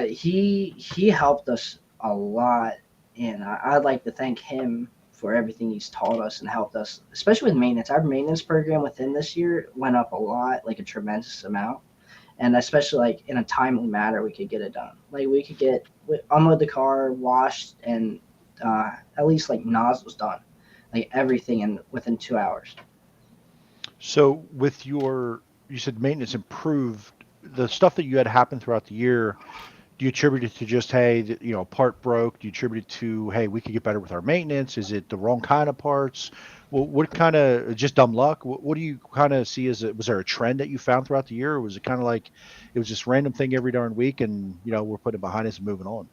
he helped us a lot, and I'd like to thank him for everything he's taught us and helped us, especially with maintenance. Our maintenance program within this year went up a lot, like a tremendous amount, and especially like in a timely manner, we could get it done. Like we could unload the car, washed, and at least like nozzles done, like everything in within 2 hours. So with you said maintenance improved, the stuff that you had happen throughout the year. Do you attribute it to just, hey, you know, part broke? Do you attribute it to, hey, we could get better with our maintenance? Is it the wrong kind of parts? Well, what kind of just dumb luck? What do you kind of see as was there a trend that you found throughout the year, or was it kind of like it was just random thing every darn week, and you know we're putting it behind us and moving on?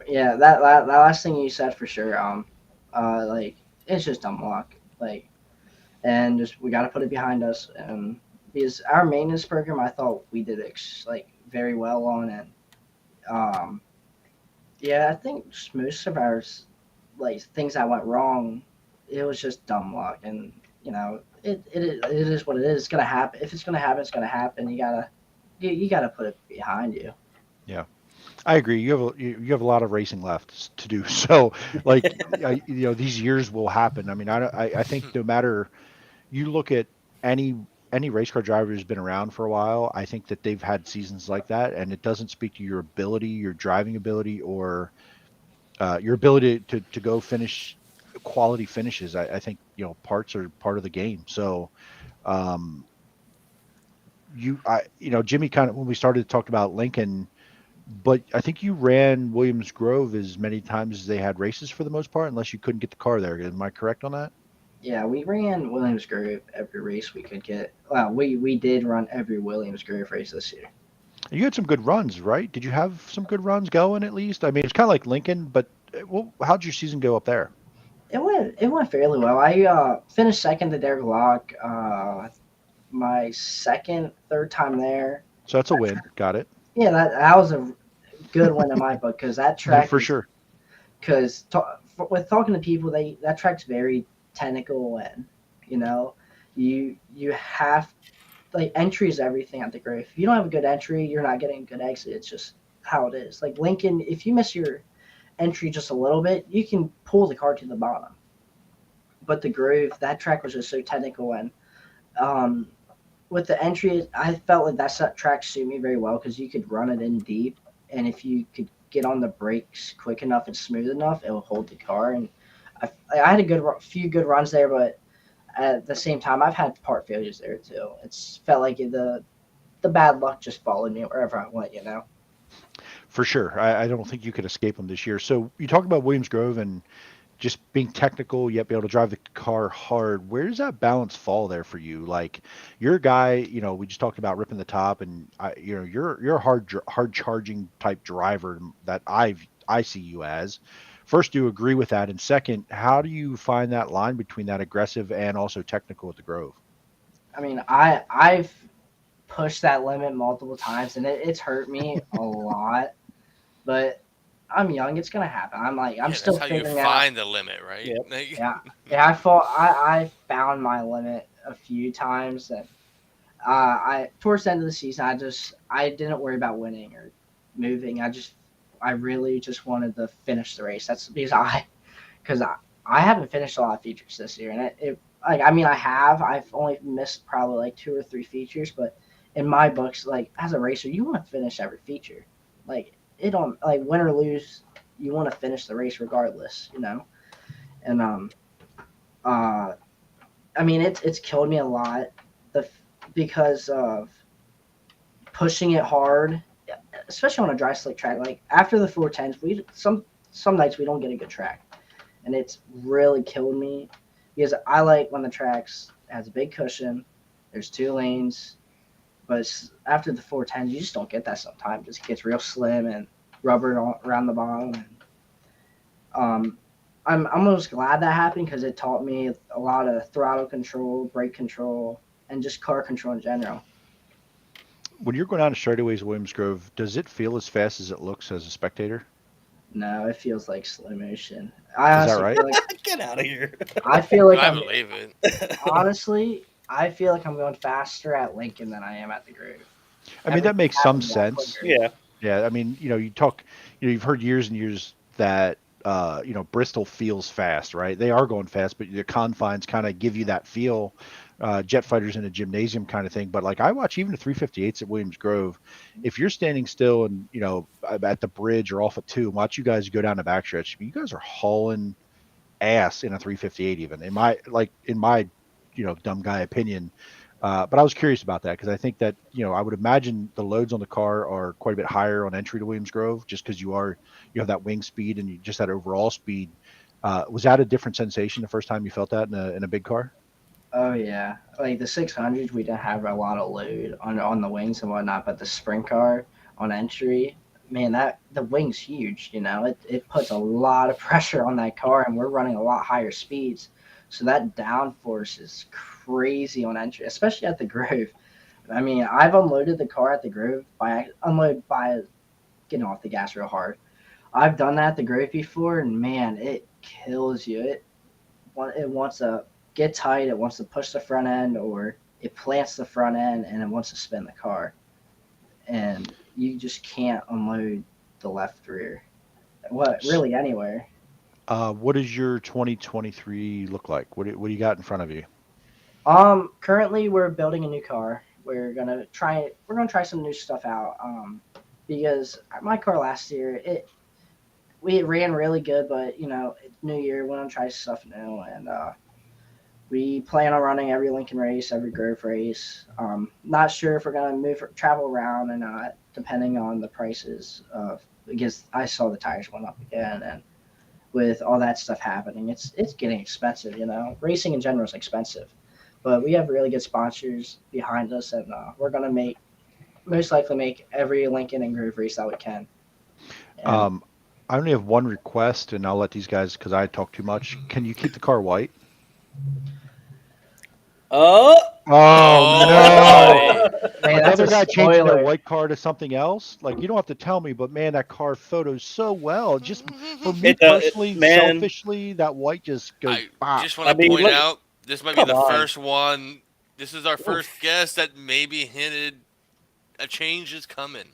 Yeah, that last thing you said for sure. Like it's just dumb luck. Like and just we got to put it behind us. And because our maintenance program, I thought we did like very well on it. Um, yeah, I think just most of ours, like things that went wrong, it was just dumb luck, and you know, it is what it is. It's gonna happen. If it's gonna happen, it's gonna happen. You gotta put it behind you. Yeah. I agree. You have a lot of racing left to do. So, like, you know, these years will happen. I mean, I think no matter you look at any race car driver who's been around for a while, I think that they've had seasons like that, and it doesn't speak to your ability, your driving ability, or your ability to go finish quality finishes. I think you know parts are part of the game. So, um, you know, Jimmy kind of when we started to talk about Lincoln, but I think you ran Williams Grove as many times as they had races for the most part, unless you couldn't get the car there. Am I correct on that? Yeah, we ran Williams Grove every race we could get. Well, we did run every Williams Grove race this year. You had some good runs, right? Did you have some good runs going at least? I mean, it's kind of like Lincoln, but well, how'd your season go up there? It went fairly well. I finished second to Derek Locke. My third time there. So that's a win. Got it. Yeah, that was a good win in my book because that No, track for is sure. because with talking to people, that track's very technical and you know you have like entry is everything at the Grove. If you don't have a good entry, you're not getting a good exit. It's just how it is. Like Lincoln, if you miss your entry just a little bit, you can pull the car to the bottom. But the Grove, that track was just so technical and um, with the entry, I felt like that track suited me very well because you could run it in deep, and if you could get on the brakes quick enough and smooth enough, it will hold the car. And I had few good runs there, but at the same time, I've had part failures there too. It's felt like the bad luck just followed me wherever I went. For sure. I don't think you could escape them this year. So you talk about Williams Grove and just being technical yet be able to drive the car hard. Where does that balance fall there for you? Like you're a guy, we just talked about ripping the top, and you're a hard charging type driver that I see you as. First, do you agree with that? And second, how do you find that line between that aggressive and also technical at the Grove? I mean, I've pushed that limit multiple times, and it's hurt me a lot. But I'm young; it's gonna happen. I'm Yeah, still that's how you figuring out. find the limit, right? Yep. Like, Yeah, yeah. I found my limit a few times, and I towards the end of the season, I didn't worry about winning or moving. I really just wanted to finish the race. That's because I haven't finished a lot of features this year, and it like I mean I've only missed probably like 2 or 3 features, but in my books, like as a racer, you want to finish every feature, like it don't like win or lose, you want to finish the race regardless. And uh, I mean it's killed me a lot, the because of pushing it hard, especially on a dry slick track. Like after the 410s, we some nights we don't get a good track, and it's really killed me because I like when the tracks has a big cushion. There's 2 lanes, but after the 410s, you just don't get that sometimes. It just gets real slim and rubbered around the bottom. And, I'm almost glad that happened because it taught me a lot of throttle control, brake control, and just car control in general. When you're going down the straightaways at Williams Grove, does it feel as fast as it looks as a spectator? No, it feels like slow motion. I Is that honestly right? feel like Get out of here. I feel like I I'm believe it. honestly I feel like I'm going faster at Lincoln than I am at the Grove. I mean, that makes some sense. Yeah. Yeah, I mean, you talk, you've heard years and years that, Bristol feels fast, right? They are going fast, but the confines kind of give you that feel, jet fighters in a gymnasium kind of thing. But like I watch even the 358s at Williams Grove, if you're standing still and, at the bridge or off at 2, watch you guys go down the backstretch, you guys are hauling ass in a 358 even in my dumb guy opinion. But I was curious about that because I think that I would imagine the loads on the car are quite a bit higher on entry to Williams Grove just because you have that wing speed and you just that overall speed. Was that a different sensation the first time you felt that in a big car? Oh yeah, like the 600s, we didn't have a lot of load on the wings and whatnot, but the sprint car on entry, man, that the wing's huge. It puts a lot of pressure on that car, and we're running a lot higher speeds, so that downforce is crazy on entry, especially at the Grove. I mean, I've unloaded the car at the Grove by getting off the gas real hard. I've done that at the Grove before, and man, it kills you. It wants to get tight, it wants to push the front end, or it plants the front end and it wants to spin the car. And you just can't unload the left rear. Really anywhere. What does your 2023 look like? What do you got in front of you? Currently we're building a new car. We're gonna try some new stuff out. Because my car last year, it ran really good, but new year, we're gonna try stuff new, and we plan on running every Lincoln race, every Grove race. Not sure if we're gonna travel around or not, depending on the prices. Because I saw the tires went up again, and with all that stuff happening, it's getting expensive. Racing in general is expensive, but we have really good sponsors behind us, and we're gonna most likely make every Lincoln and Grove race that we can. And, I only have one request, and I'll let these guys because I talk too much. Can you keep the car white? Oh, Oh Oh, no! Man, that's Another a guy changing their spoiler. white car to something else. Like you don't have to tell me, but man, that car photos so well. Just for me personally, man. selfishly, that white just goes I bop. just want I to mean, point look, out this might be come the on. first one. This is our first Oof. guest that maybe hinted a change is coming.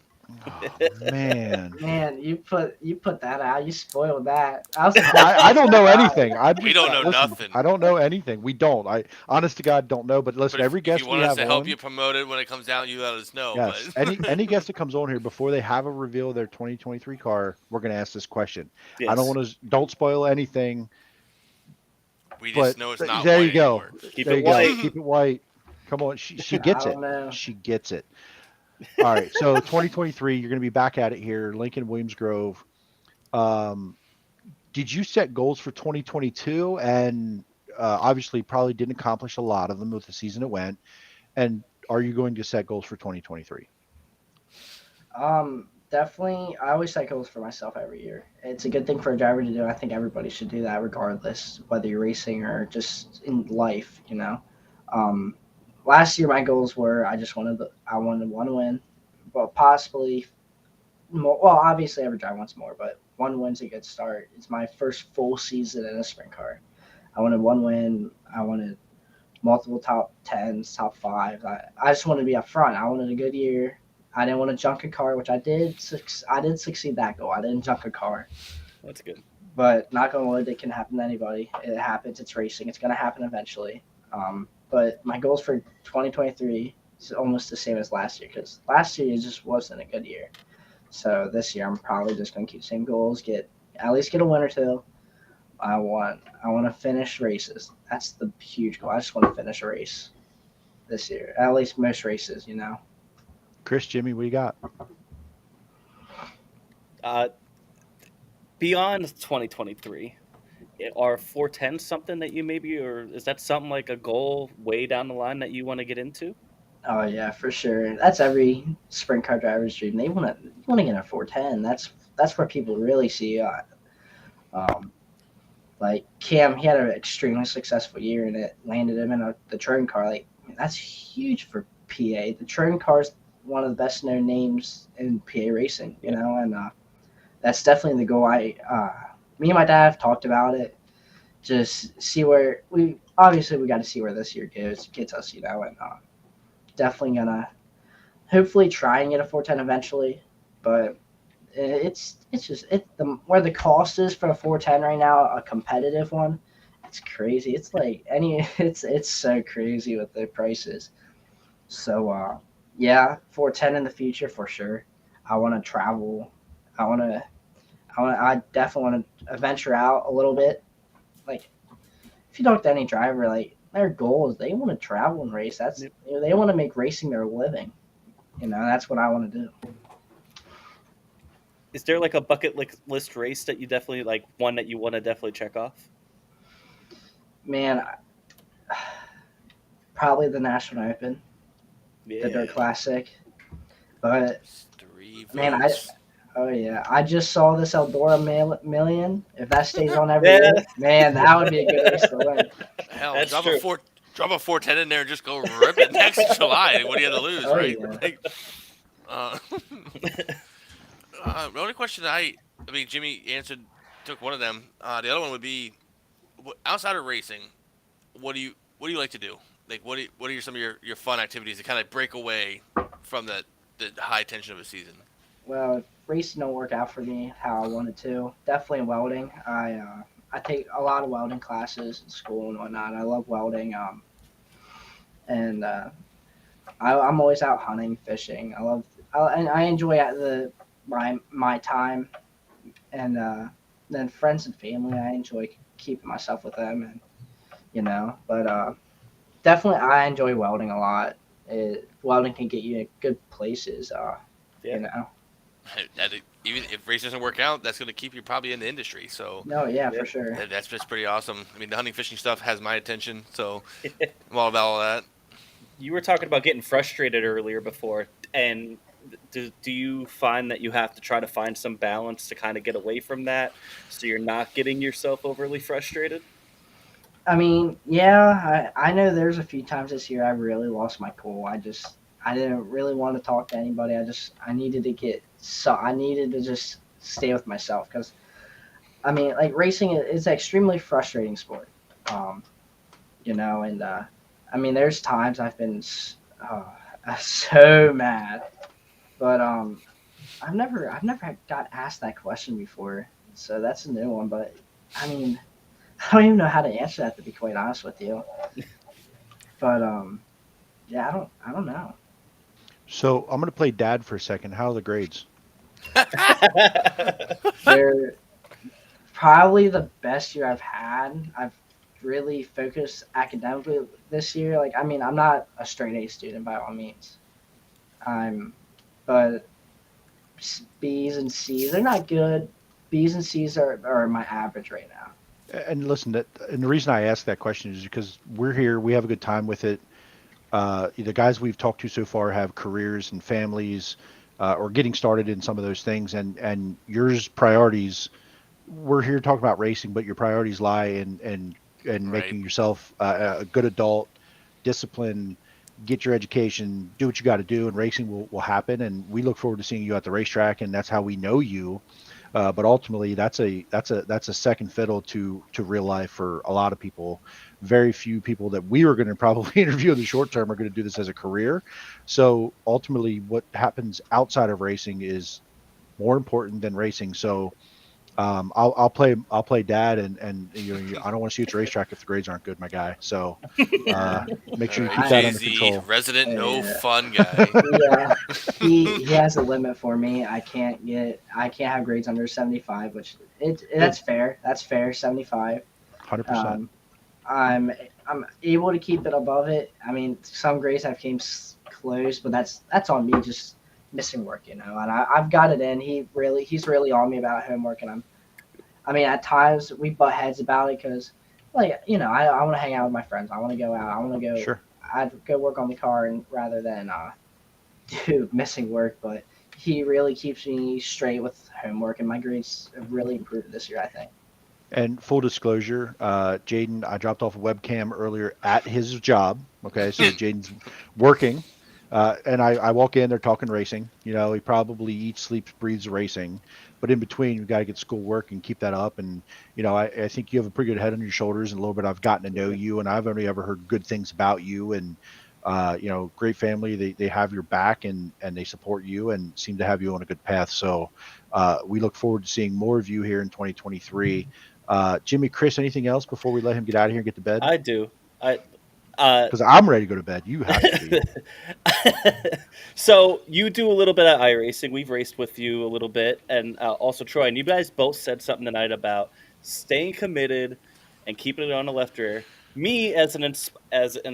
Oh, man. Man, you put that out. You spoiled that. I was surprised. I don't know anything. We don't know listen. nothing. I don't know anything. We don't. I honest to God don't know. But listen, But every if you guest we want us have to help on, you promote it when it comes out, you let us know. yes, But any guest that comes on here before they have a reveal of their 2023 car, we're gonna ask this question. I don't Yes. want to don't spoil anything, we but just know it's not there you white go. anymore. Keep There it you go. white. Keep it white. Come on, she I gets it. don't know. She gets it. All right, so 2023, you're gonna be back at it here, Lincoln Williams Grove. Um, did you set goals for 2022? And obviously, probably didn't accomplish a lot of them with the season it went. And are you going to set goals for 2023? Definitely. I always set goals for myself every year. It's a good thing for a driver to do. I think everybody should do that, regardless whether you're racing or just in life. Um, last year my goals were I wanted one win, but possibly more. Well, obviously every driver wants more, but one win's a good start. It's my first full season in a sprint car. I wanted one win. I wanted multiple top tens, top fives. I just wanted to be up front. I wanted a good year. I didn't want to junk a car, which I did. I did succeed that goal. I didn't junk a car, That's good. but knock on wood, it can happen to anybody. It happens. It's racing. It's gonna happen eventually. But my goals for 2023 is almost the same as last year because last year it just wasn't a good year. So this year I'm probably just gonna keep the same goals. At least get a win or two. I want to finish races. That's the huge goal. I just want to finish a race this year. At least most races. Chris, Jimmy, what do you got? Beyond 2023, are 410 something that you maybe, or is that something like a goal way down the line that you want to get into? Oh yeah, for sure. That's every sprint car driver's dream. They want to get a 410. That's where people really see you. Like Cam, he had an extremely successful year, and it landed him in the Trone car. Like that's huge for PA. The Trone car is one of the best known names in PA racing, and that's definitely the goal. Me and my dad have talked about it. Just see where we got to see where this year gets us, and definitely gonna hopefully try and get a 410 eventually, but it's just where the cost is for a 410 right now, a competitive one. It's crazy. It's like it's so crazy with the prices. So yeah, 410 in the future for sure. I want to travel. I definitely want to venture out a little bit. Like if you talk to any driver, like their goal is they want to travel and race. They want to make racing their living. That's what I want to do. Is there like a bucket list race that you definitely like, one that you want to definitely check off? Man, probably the National Open, Yeah. the Dirt Classic. But 3 man, votes. I just saw this Eldora Million. If that stays on every year, man, that would be a good race to win. Hell, That's drop true. drop a 410 in there and just go rip it next July. What do you have to lose, Oh, right? yeah. Like, the only question Jimmy took one of them. The other one would be, outside of racing, what do you like to do? Like, what are some of your fun activities to kind of break away from the high tension of a season? Well, if racing don't work out for me how I wanted to, definitely welding. I take a lot of welding classes in school and whatnot. I love welding. And I'm always out hunting, fishing. I enjoy my time, and then friends and family. I enjoy keeping myself with them, But definitely, I enjoy welding a lot. Welding can get you in good places. Yeah. Even if race doesn't work out, that's going to keep you probably in the industry. So No, yeah, for sure. that's just pretty awesome. I mean, the hunting, fishing stuff has my attention, so I'm all about all that. You were talking about getting frustrated earlier before, and do you find that you have to try to find some balance to kind of get away from that so you're not getting yourself overly frustrated? I mean, yeah, I know there's a few times this year I really lost my cool. I didn't really want to talk to anybody. I needed to I needed to just stay with myself because I mean, like racing is an extremely frustrating sport. Um, and I mean, there's times I've been so mad, but I've never got asked that question before, so that's a new one. But I mean, I don't even know how to answer that, to be quite honest with you. But yeah, I don't know. So I'm going to play dad for a second. How are the grades? They're probably the best year I've had. I've really focused academically this year. Like, I mean, I'm not a straight A student by all means. I'm, but B's and C's, they're not good. B's and C's are my average right now. And listen, and the reason I ask that question is because we're here, we have a good time with it. The guys we've talked to so far have careers and families, or getting started in some of those things, and yours priorities. We're here talking about racing, but your priorities lie in Right. making yourself a good adult, discipline, get your education, do what you got to do, and racing will happen. And we look forward to seeing you at the racetrack, and that's how we know you. But ultimately, that's a second fiddle to real life for a lot of people. Very few people that we were going to probably interview in the short term are going to do this as a career. So ultimately, what happens outside of racing is more important than racing. So I'll play dad, and I don't want to see you at the racetrack if the grades aren't good, my guy. So make sure you keep that under Jay-Z, control. resident no Yeah. fun guy. Yeah, he has a limit for me. I can't have grades under 75, which that's fair. That's fair. 75. 100%. I'm able to keep it above it. I mean, some grades have came close, but that's on me just missing work, And I've got it in. He's really on me about homework, and I mean, at times we butt heads about it because, like, I want to hang out with my friends. I want to go out. I want to go. Sure. I'd go work on the car and rather than do missing work. But he really keeps me straight with homework, and my grades have really improved this year, I think. And full disclosure, Jayden, I dropped off a webcam earlier at his job. Okay, so Jayden's working, and I walk in, they're talking racing. He probably eats, sleeps, breathes racing. But in between, you've got to get school work and keep that up. And, I think you have a pretty good head on your shoulders, and a little bit I've gotten to know you, and I've only ever heard good things about you. And, great family. They have your back, and they support you and seem to have you on a good path. So we look forward to seeing more of you here in 2023. Jimmy, Chris, anything else before we let him get out of here and get to bed? I do. Because I'm ready to go to bed. You have to be. So you do a little bit of iRacing. We've raced with you a little bit, and also Troy. And you guys both said something tonight about staying committed and keeping it on the left rear. Me as an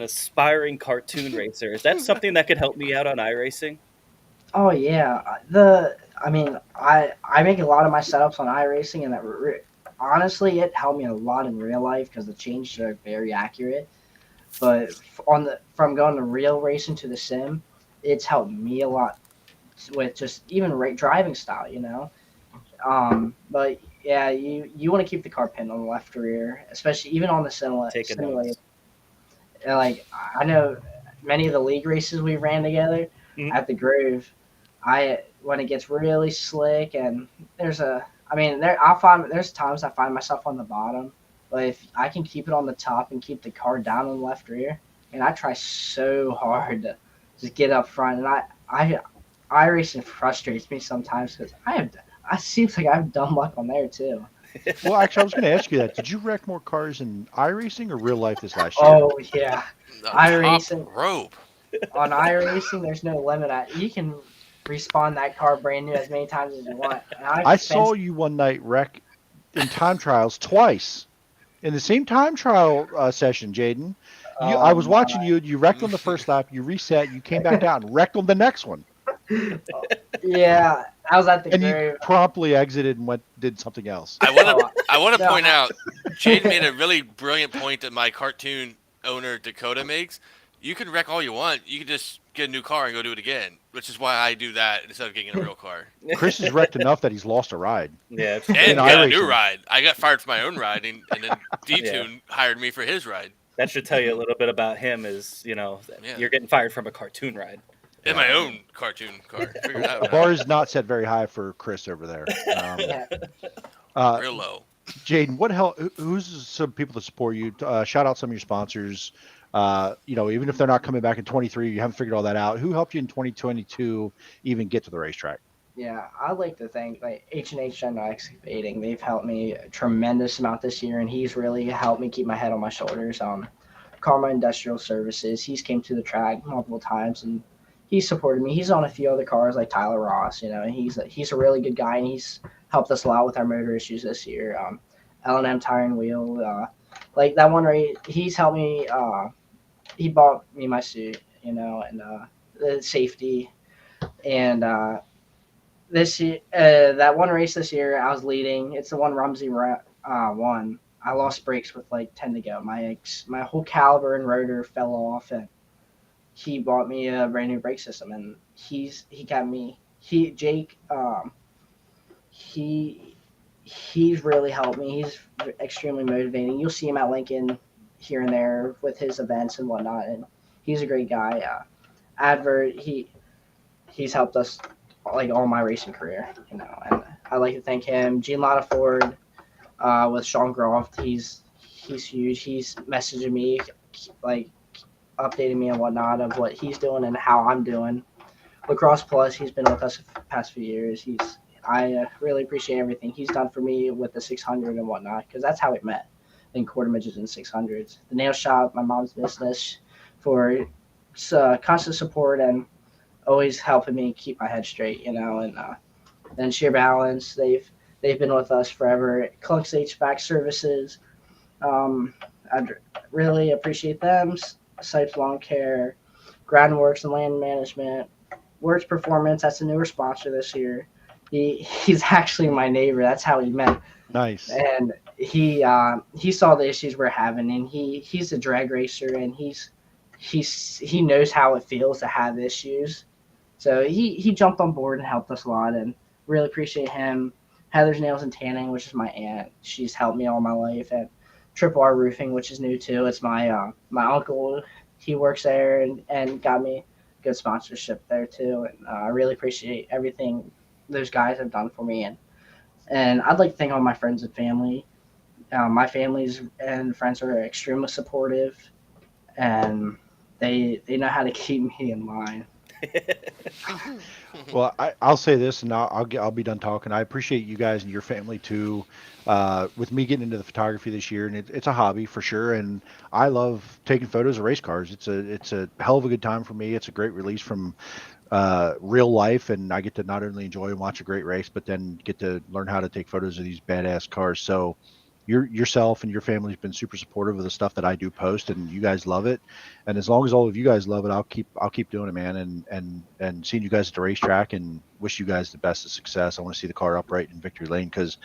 aspiring cartoon racer, is that something that could help me out on iRacing? Oh yeah, I mean, I make a lot of my setups on iRacing, and honestly, it helped me a lot in real life because the changes are very accurate. But from going to real racing to the sim, it's helped me a lot with just even driving style, But yeah, you want to keep the car pinned on the left rear, especially even on the Taking simulator. notes. Like I know many of the league races we ran together at the Grove. When it gets really slick and there's times I find myself on the bottom, but if I can keep it on the top and keep the car down on the left rear, and I try so hard to just get up front, and iRacing frustrates me sometimes because I seems like I have dumb luck on there too. Well, actually, I was going to ask you that. Did you wreck more cars in iRacing or real life this last year? Oh yeah, The iRacing. top rope. On iRacing, there's no limit. You can respawn that car brand new as many times as you want. And I saw you one night wreck in time trials twice in the same time trial session, Jayden. I was watching you. You wrecked on the first lap. You reset. You came back down and wrecked on the next one. Yeah, I was at the And Grove. you promptly exited and did something else. I want to No. point out, Jade made a really brilliant point that my cartoon owner Dakota makes. You can wreck all you want. You can just get a new car and go do it again. which is why I do that instead of getting in a real car. Chris is wrecked enough that he's lost a ride. Yeah, it's And In got a new iRacing. ride. I got fired from my own ride, and then D-Tune hired me for his ride. that should tell you a little bit about him. Is Yeah. you're getting fired from a cartoon ride. In my own cartoon car. Figure that The one bar out. is not set very high for Chris over there. Yeah. Real low. Jayden, who's some people that support you? Shout out some of your sponsors. Even if they're not coming back in 23, you haven't figured all that out. Who helped you in 2022 even get to the racetrack? Yeah, I'd like to thank H&H General Excavating. They've helped me a tremendous amount this year, and he's really helped me keep my head on my shoulders. Karma Industrial Services, he's came to the track multiple times, and he's supported me. He's on a few other cars like Tyler Ross, and he's a really good guy, and he's helped us a lot with our motor issues this year. L&M Tire and Wheel, like that one race, he's helped me. He bought me my suit, and the safety, and this year, that one race this year, I was leading. It's the one Rumsey won. I lost brakes with like 10 to go. My whole caliber and rotor fell off, and he bought me a brand new brake system, and he got me. Jake, he's really helped me. He's extremely motivating. You'll see him at Lincoln here and there with his events and whatnot, and he's a great guy. Advert, he's helped us like all my racing career, and I'd like to thank him. Gene Lotta Ford, with Sean Groff, he's huge. He's messaging me, like updating me and whatnot of what he's doing and how I'm doing. Lacrosse Plus, he's been with us the past few years. I really appreciate everything he's done for me with the 600 and whatnot, because that's how we met in quarter midgets and 600s. The nail shop, my mom's business, for constant support and always helping me keep my head straight, and then Sheer Balance, they've been with us forever. Clunks HVAC Services, I'd really appreciate them. Sipes Lawn Care, Groundworks and Land Management, Works Performance, that's a newer sponsor this year. He's actually my neighbor. That's how we met. Nice. And he saw the issues we're having, and he's a drag racer, and he knows how it feels to have issues. So he jumped on board and helped us a lot, and really appreciate him. Heather's Nails and Tanning, which is my aunt. She's helped me all my life. And Triple R Roofing, which is new too. It's my uncle. He works there and got me good sponsorship there too. And I really appreciate everything those guys have done for me. And I'd like to thank all my friends and family. My families and friends are extremely supportive, and they know how to keep me in line. Well, I'll say this, and I'll be done talking. I appreciate you guys and your family too. With me getting into the photography this year, and it's a hobby for sure, and I love taking photos of race cars. It's a hell of a good time for me. It's a great release from real life, and I get to not only enjoy and watch a great race, but then get to learn how to take photos of these badass cars. So yourself and your family's been super supportive of the stuff that I do post, and you guys love it. And as long as all of you guys love it, I'll keep doing it, man. And seeing you guys at the racetrack, and wish you guys the best of success. I want to see the car upright in Victory Lane, because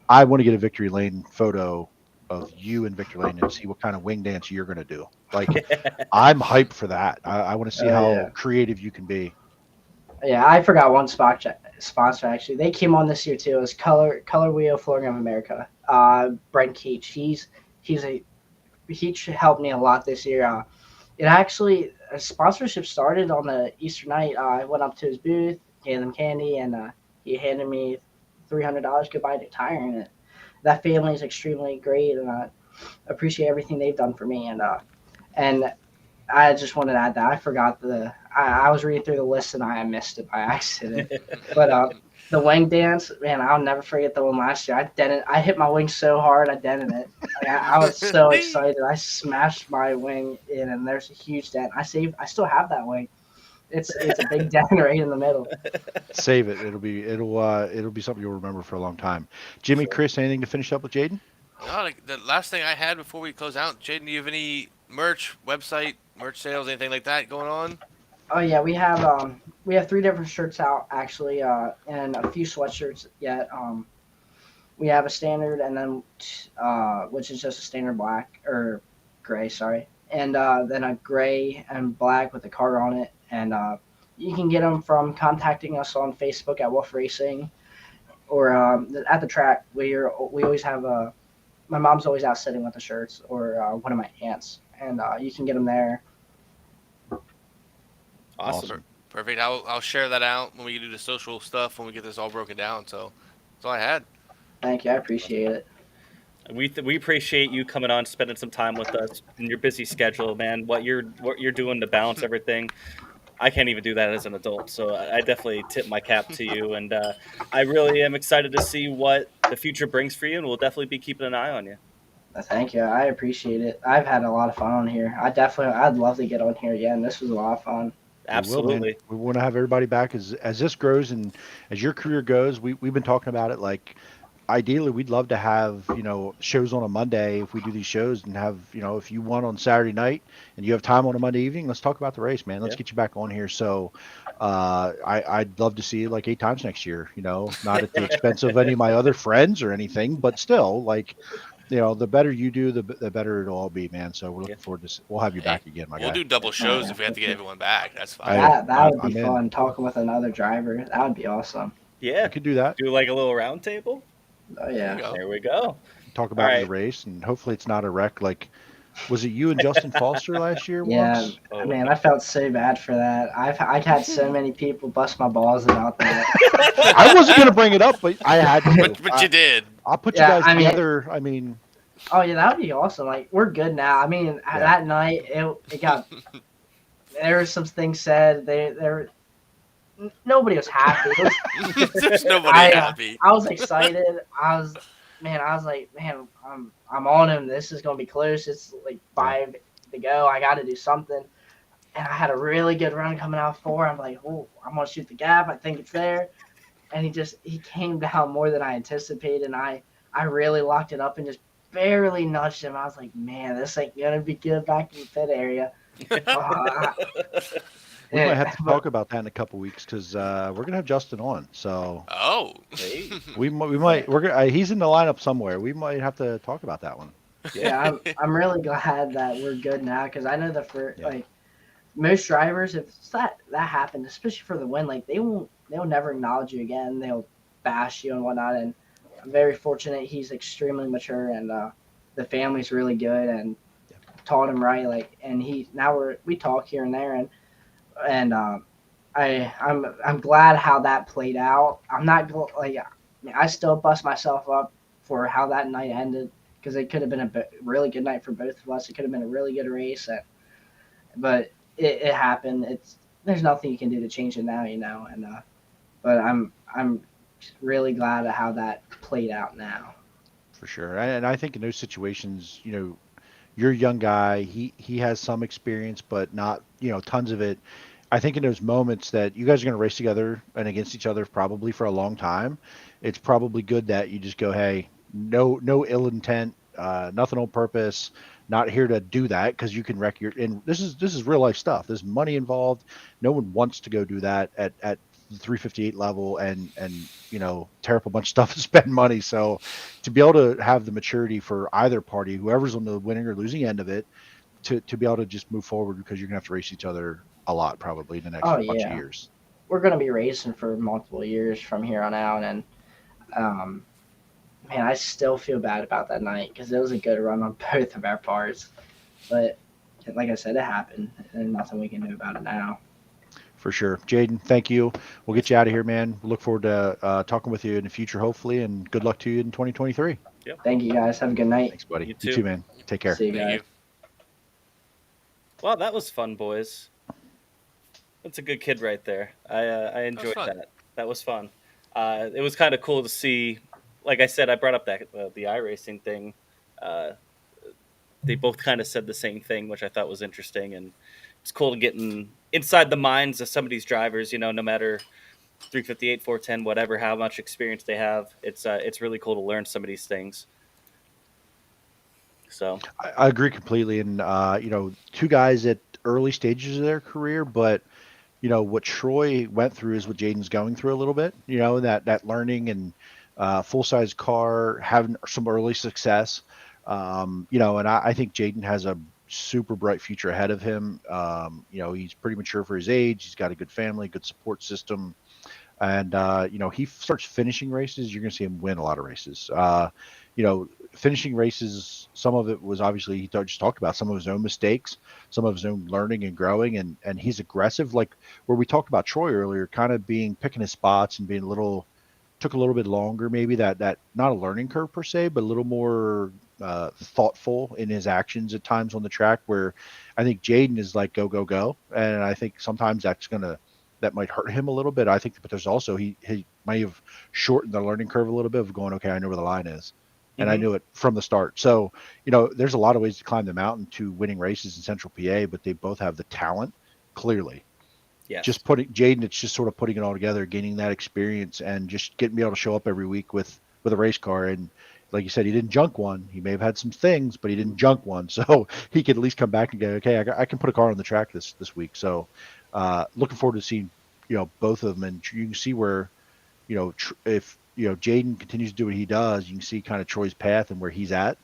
I want to get a Victory Lane photo of you in Victory Lane and see what kind of wing dance you're going to do. Like, I'm hyped for that. I want to see how creative you can be. Yeah, I forgot one sponsor actually. They came on this year too. It was Color Wheel Flooring of America. Brent Keach. He helped me a lot this year. It actually sponsorship started on the Easter night. I went up to his booth, gave him candy, and he handed me $300 goodbye to tire in it. That family is extremely great, and I appreciate everything they've done for me. And I just wanted to add that I forgot I was reading through the list and I missed it by accident. But the wing dance, man, I'll never forget the one last year. I hit my wing so hard, I dented it. Like, I was so excited. I smashed my wing in, and there's a huge dent. I still have that wing. It's a big dent right in the middle. Save it. It'll be something you'll remember for a long time. Jimmy, Chris, anything to finish up with Jayden? No, the last thing I had before we close out, Jayden, do you have any merch, website, merch sales, anything like that going on? Oh yeah, we have 3 different shirts out actually, and a few sweatshirts yet. We have a standard, and then which is just a standard black or gray, sorry, and then a gray and black with a card on it, and You can get them from contacting us on Facebook at Wolf Racing, or at the track. We always have my mom's always out sitting with the shirts, or one of my aunts, and you can get them there. Awesome. Perfect. I'll share that out when we do the social stuff when we get this all broken down. So that's all I had. Thank you, I appreciate it. We appreciate you coming on, spending some time with us in your busy schedule, man. What you're doing to balance everything. I can't even do that as an adult, so I definitely tip my cap to you. And I really am excited to see what the future brings for you, and we'll definitely be keeping an eye on you. Thank you, I appreciate it. I've had a lot of fun on here. I'd love to get on here again. This was a lot of fun. Absolutely. We want to have everybody back as this grows and as your career goes. We've been talking about it. Like, ideally, we'd love to have shows on a Monday if we do these shows, and have if you want on Saturday night and you have time on a Monday evening, let's talk about the race, man. Let's get you back on here. So I'd love to see you like 8 times next year. Not at the expense of any of my other friends or anything, but still, like, the better you do, the better it'll all be, man. So we're looking forward to. We'll have you back again, my guy. We'll do double shows if we have to get everyone back. That's fine. That would be fun. Talking with another driver, that would be awesome. Yeah, I could do that. Do like a little round table. Oh yeah, there we go. Talk about the race, and hopefully it's not a wreck. Like, was it you and Justin Foster last year? Yeah, once? Man, I felt so bad for that. I've had so many people bust my balls about that. I wasn't gonna bring it up, but I had to. But you did. I'll put you guys together. Oh yeah, that would be awesome. Like, we're good now. I mean, that night it got. There were some things said. Nobody was happy. There's nobody happy. I was excited. I was like, man, I'm on him. This is gonna be close. It's like 5 to go. I got to do something. And I had a really good run coming out of 4. I'm like, oh, I'm gonna shoot the gap. I think it's there. And he came down more than I anticipated. And I really locked it up and just barely nudged him. I was like, man, this ain't gonna be good back in the pit area. We might have to talk about that in a couple weeks, because we're gonna have Justin on. So we might he's in the lineup somewhere. We might have to talk about that one. Yeah, I'm really glad that we're good now, because I know that like most drivers, if that happened, especially for the win, like they'll never acknowledge you again. They'll bash you and whatnot. And I'm very fortunate. He's extremely mature, and the family's really good and taught him right. Like, and we talk here and there, and I'm glad how that played out. I'm not I still bust myself up for how that night ended, because it could have been a really good night for both of us. It could have been a really good race, but it happened. There's nothing you can do to change it now, And but I'm really glad at how that played out now. For sure, and I think in those situations, you're a young guy. He has some experience, but not tons of it. I think in those moments that you guys are going to race together and against each other probably for a long time, it's probably good that you just go, hey, no ill intent, nothing on purpose, not here to do that, because you can wreck and this is real life stuff. There's money involved. No one wants to go do that at the 358 level and tear up a bunch of stuff and spend money. So to be able to have the maturity for either party, whoever's on the winning or losing end of it, to be able to just move forward, because you're gonna have to race each other a lot probably in the next bunch of years. We're gonna be racing for multiple years from here on out, and man, I still feel bad about that night, because it was a good run on both of our parts. But like I said, it happened, and nothing we can do about it now. For sure. Jayden, thank you. We'll get you out of here, man. We look forward to talking with you in the future, hopefully, and good luck to you in 2023. Yep. Thank you, guys. Have a good night. Thanks, buddy. You too, man. Take care. See you guys. Well, that was fun, boys. That's a good kid right there. I enjoyed that. That was fun. It was kind of cool to see. Like I said, I brought up that the iRacing thing. They both kind of said the same thing, which I thought was interesting, and it's cool to get inside the minds of some of these drivers. No matter 358, 410, whatever, how much experience they have, it's really cool to learn some of these things. So I agree completely, and two guys at early stages of their career, but what Troy went through is what Jayden's going through a little bit. That learning and full size car, having some early success. And I think Jayden has a super bright future ahead of him. He's pretty mature for his age. He's got a good family, good support system. And, he starts finishing races. You're going to see him win a lot of races. Finishing races, some of it was obviously, he just talked about some of his own mistakes, some of his own learning and growing. And he's aggressive, like where we talked about Troy earlier, kind of picking his spots and being took a little bit longer, maybe that not a learning curve per se, but a little more thoughtful in his actions at times on the track, where I think Jayden is like, go, go, go. And I think sometimes that might hurt him a little bit. I think, but there's also, he might have shortened the learning curve a little bit of going, okay, I know where the line is. And I knew it from the start. So, there's a lot of ways to climb the mountain to winning races in Central PA, but they both have the talent, clearly. Yes. Just Jayden, it's just sort of putting it all together, gaining that experience, and just getting me able to show up every week with a race car. And like you said, he didn't junk one. He may have had some things, but he didn't junk one. So he could at least come back and go, okay, I can put a car on the track this week. So looking forward to seeing, both of them. And you can see where, if Jayden continues to do what he does, you can see kind of Troy's path and where he's at.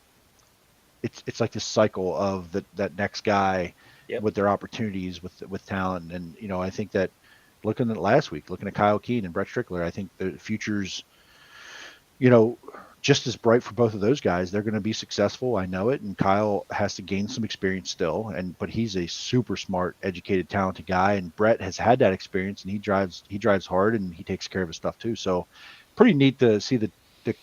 It's like this cycle of that next guy with their opportunities with talent. And, I think that looking at last week, looking at Kyle Keene and Brett Strickler, I think the future's, just as bright for both of those guys. They're going to be successful. I know it. And Kyle has to gain some experience still. But he's a super smart, educated, talented guy. And Brett has had that experience, and he drives hard, and he takes care of his stuff too. So pretty neat to see the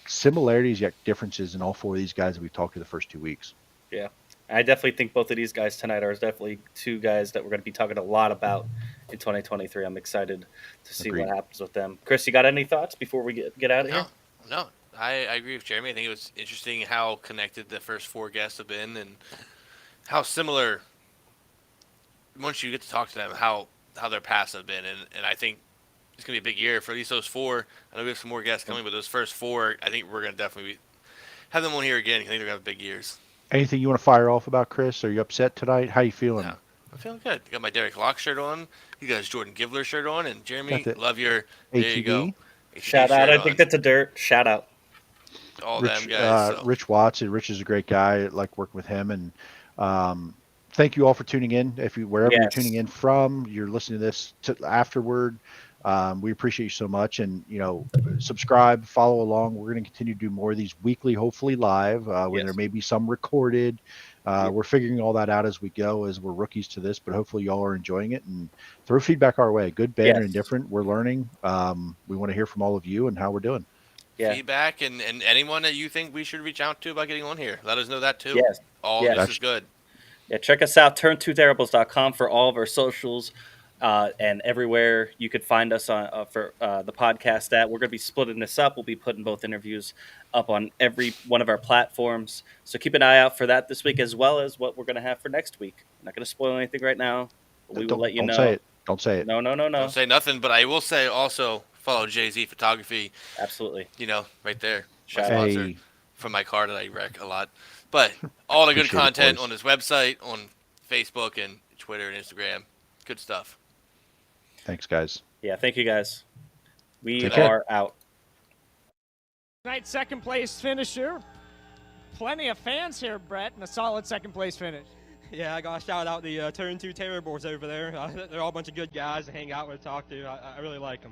similarities yet differences in all four of these guys that we've talked to the first 2 weeks. Yeah. I definitely think both of these guys tonight are definitely two guys that we're going to be talking a lot about in 2023. I'm excited to see what happens with them. Chris, you got any thoughts before we get out of here? No. I agree with Jeremy. I think it was interesting how connected the first four guests have been and how similar, once you get to talk to them, how their paths have been. And I think it's going to be a big year for at least those four. I know we have some more guests coming, but those first four, I think we're going to definitely have them on here again. I think they're going to have big years. Anything you want to fire off about, Chris? Are you upset tonight? How you feeling? No, I'm feeling good. I got my Derek Locke shirt on. You got his Jordan Givler shirt on. And Jeremy, love your ATV. There you go. ATV shout out. I think that's a dirt. Shout out. All Rich, them guys. Rich Watts. Rich is a great guy. I like working with him. And thank you all for tuning in. Wherever you're tuning in from, you're listening to this afterward. We appreciate you so much. And, subscribe, follow along. We're going to continue to do more of these weekly, hopefully live, when there may be some recorded. We're figuring all that out as we go, as we're rookies to this, but hopefully y'all are enjoying it, and throw feedback our way. Good, bad, or indifferent. We're learning. We want to hear from all of you and how we're doing. Feedback and anyone that you think we should reach out to about getting on here. Let us know that too. Yes. This is good. Yeah, check us out, turn2therables.com for all of our socials. And everywhere you could find us on for the podcast at. We're going to be splitting this up. We'll be putting both interviews up on every one of our platforms. So keep an eye out for that this week, as well as what we're going to have for next week. I'm not going to spoil anything right now, but we will let you know. Don't say it. No. Don't say nothing, but I will say also follow Jay-Z Photography. Absolutely. Right there. My sponsor for my car that I wreck a lot. But all the good content on his website, on Facebook and Twitter and Instagram. Good stuff. Thanks, guys. Yeah, thank you, guys. We are out. Tonight's second place finisher. Plenty of fans here, Brett, and a solid second place finish. Yeah, I got to shout out the Turn 2 Terror Boys over there. They're all a bunch of good guys to hang out with, talk to. I really like them.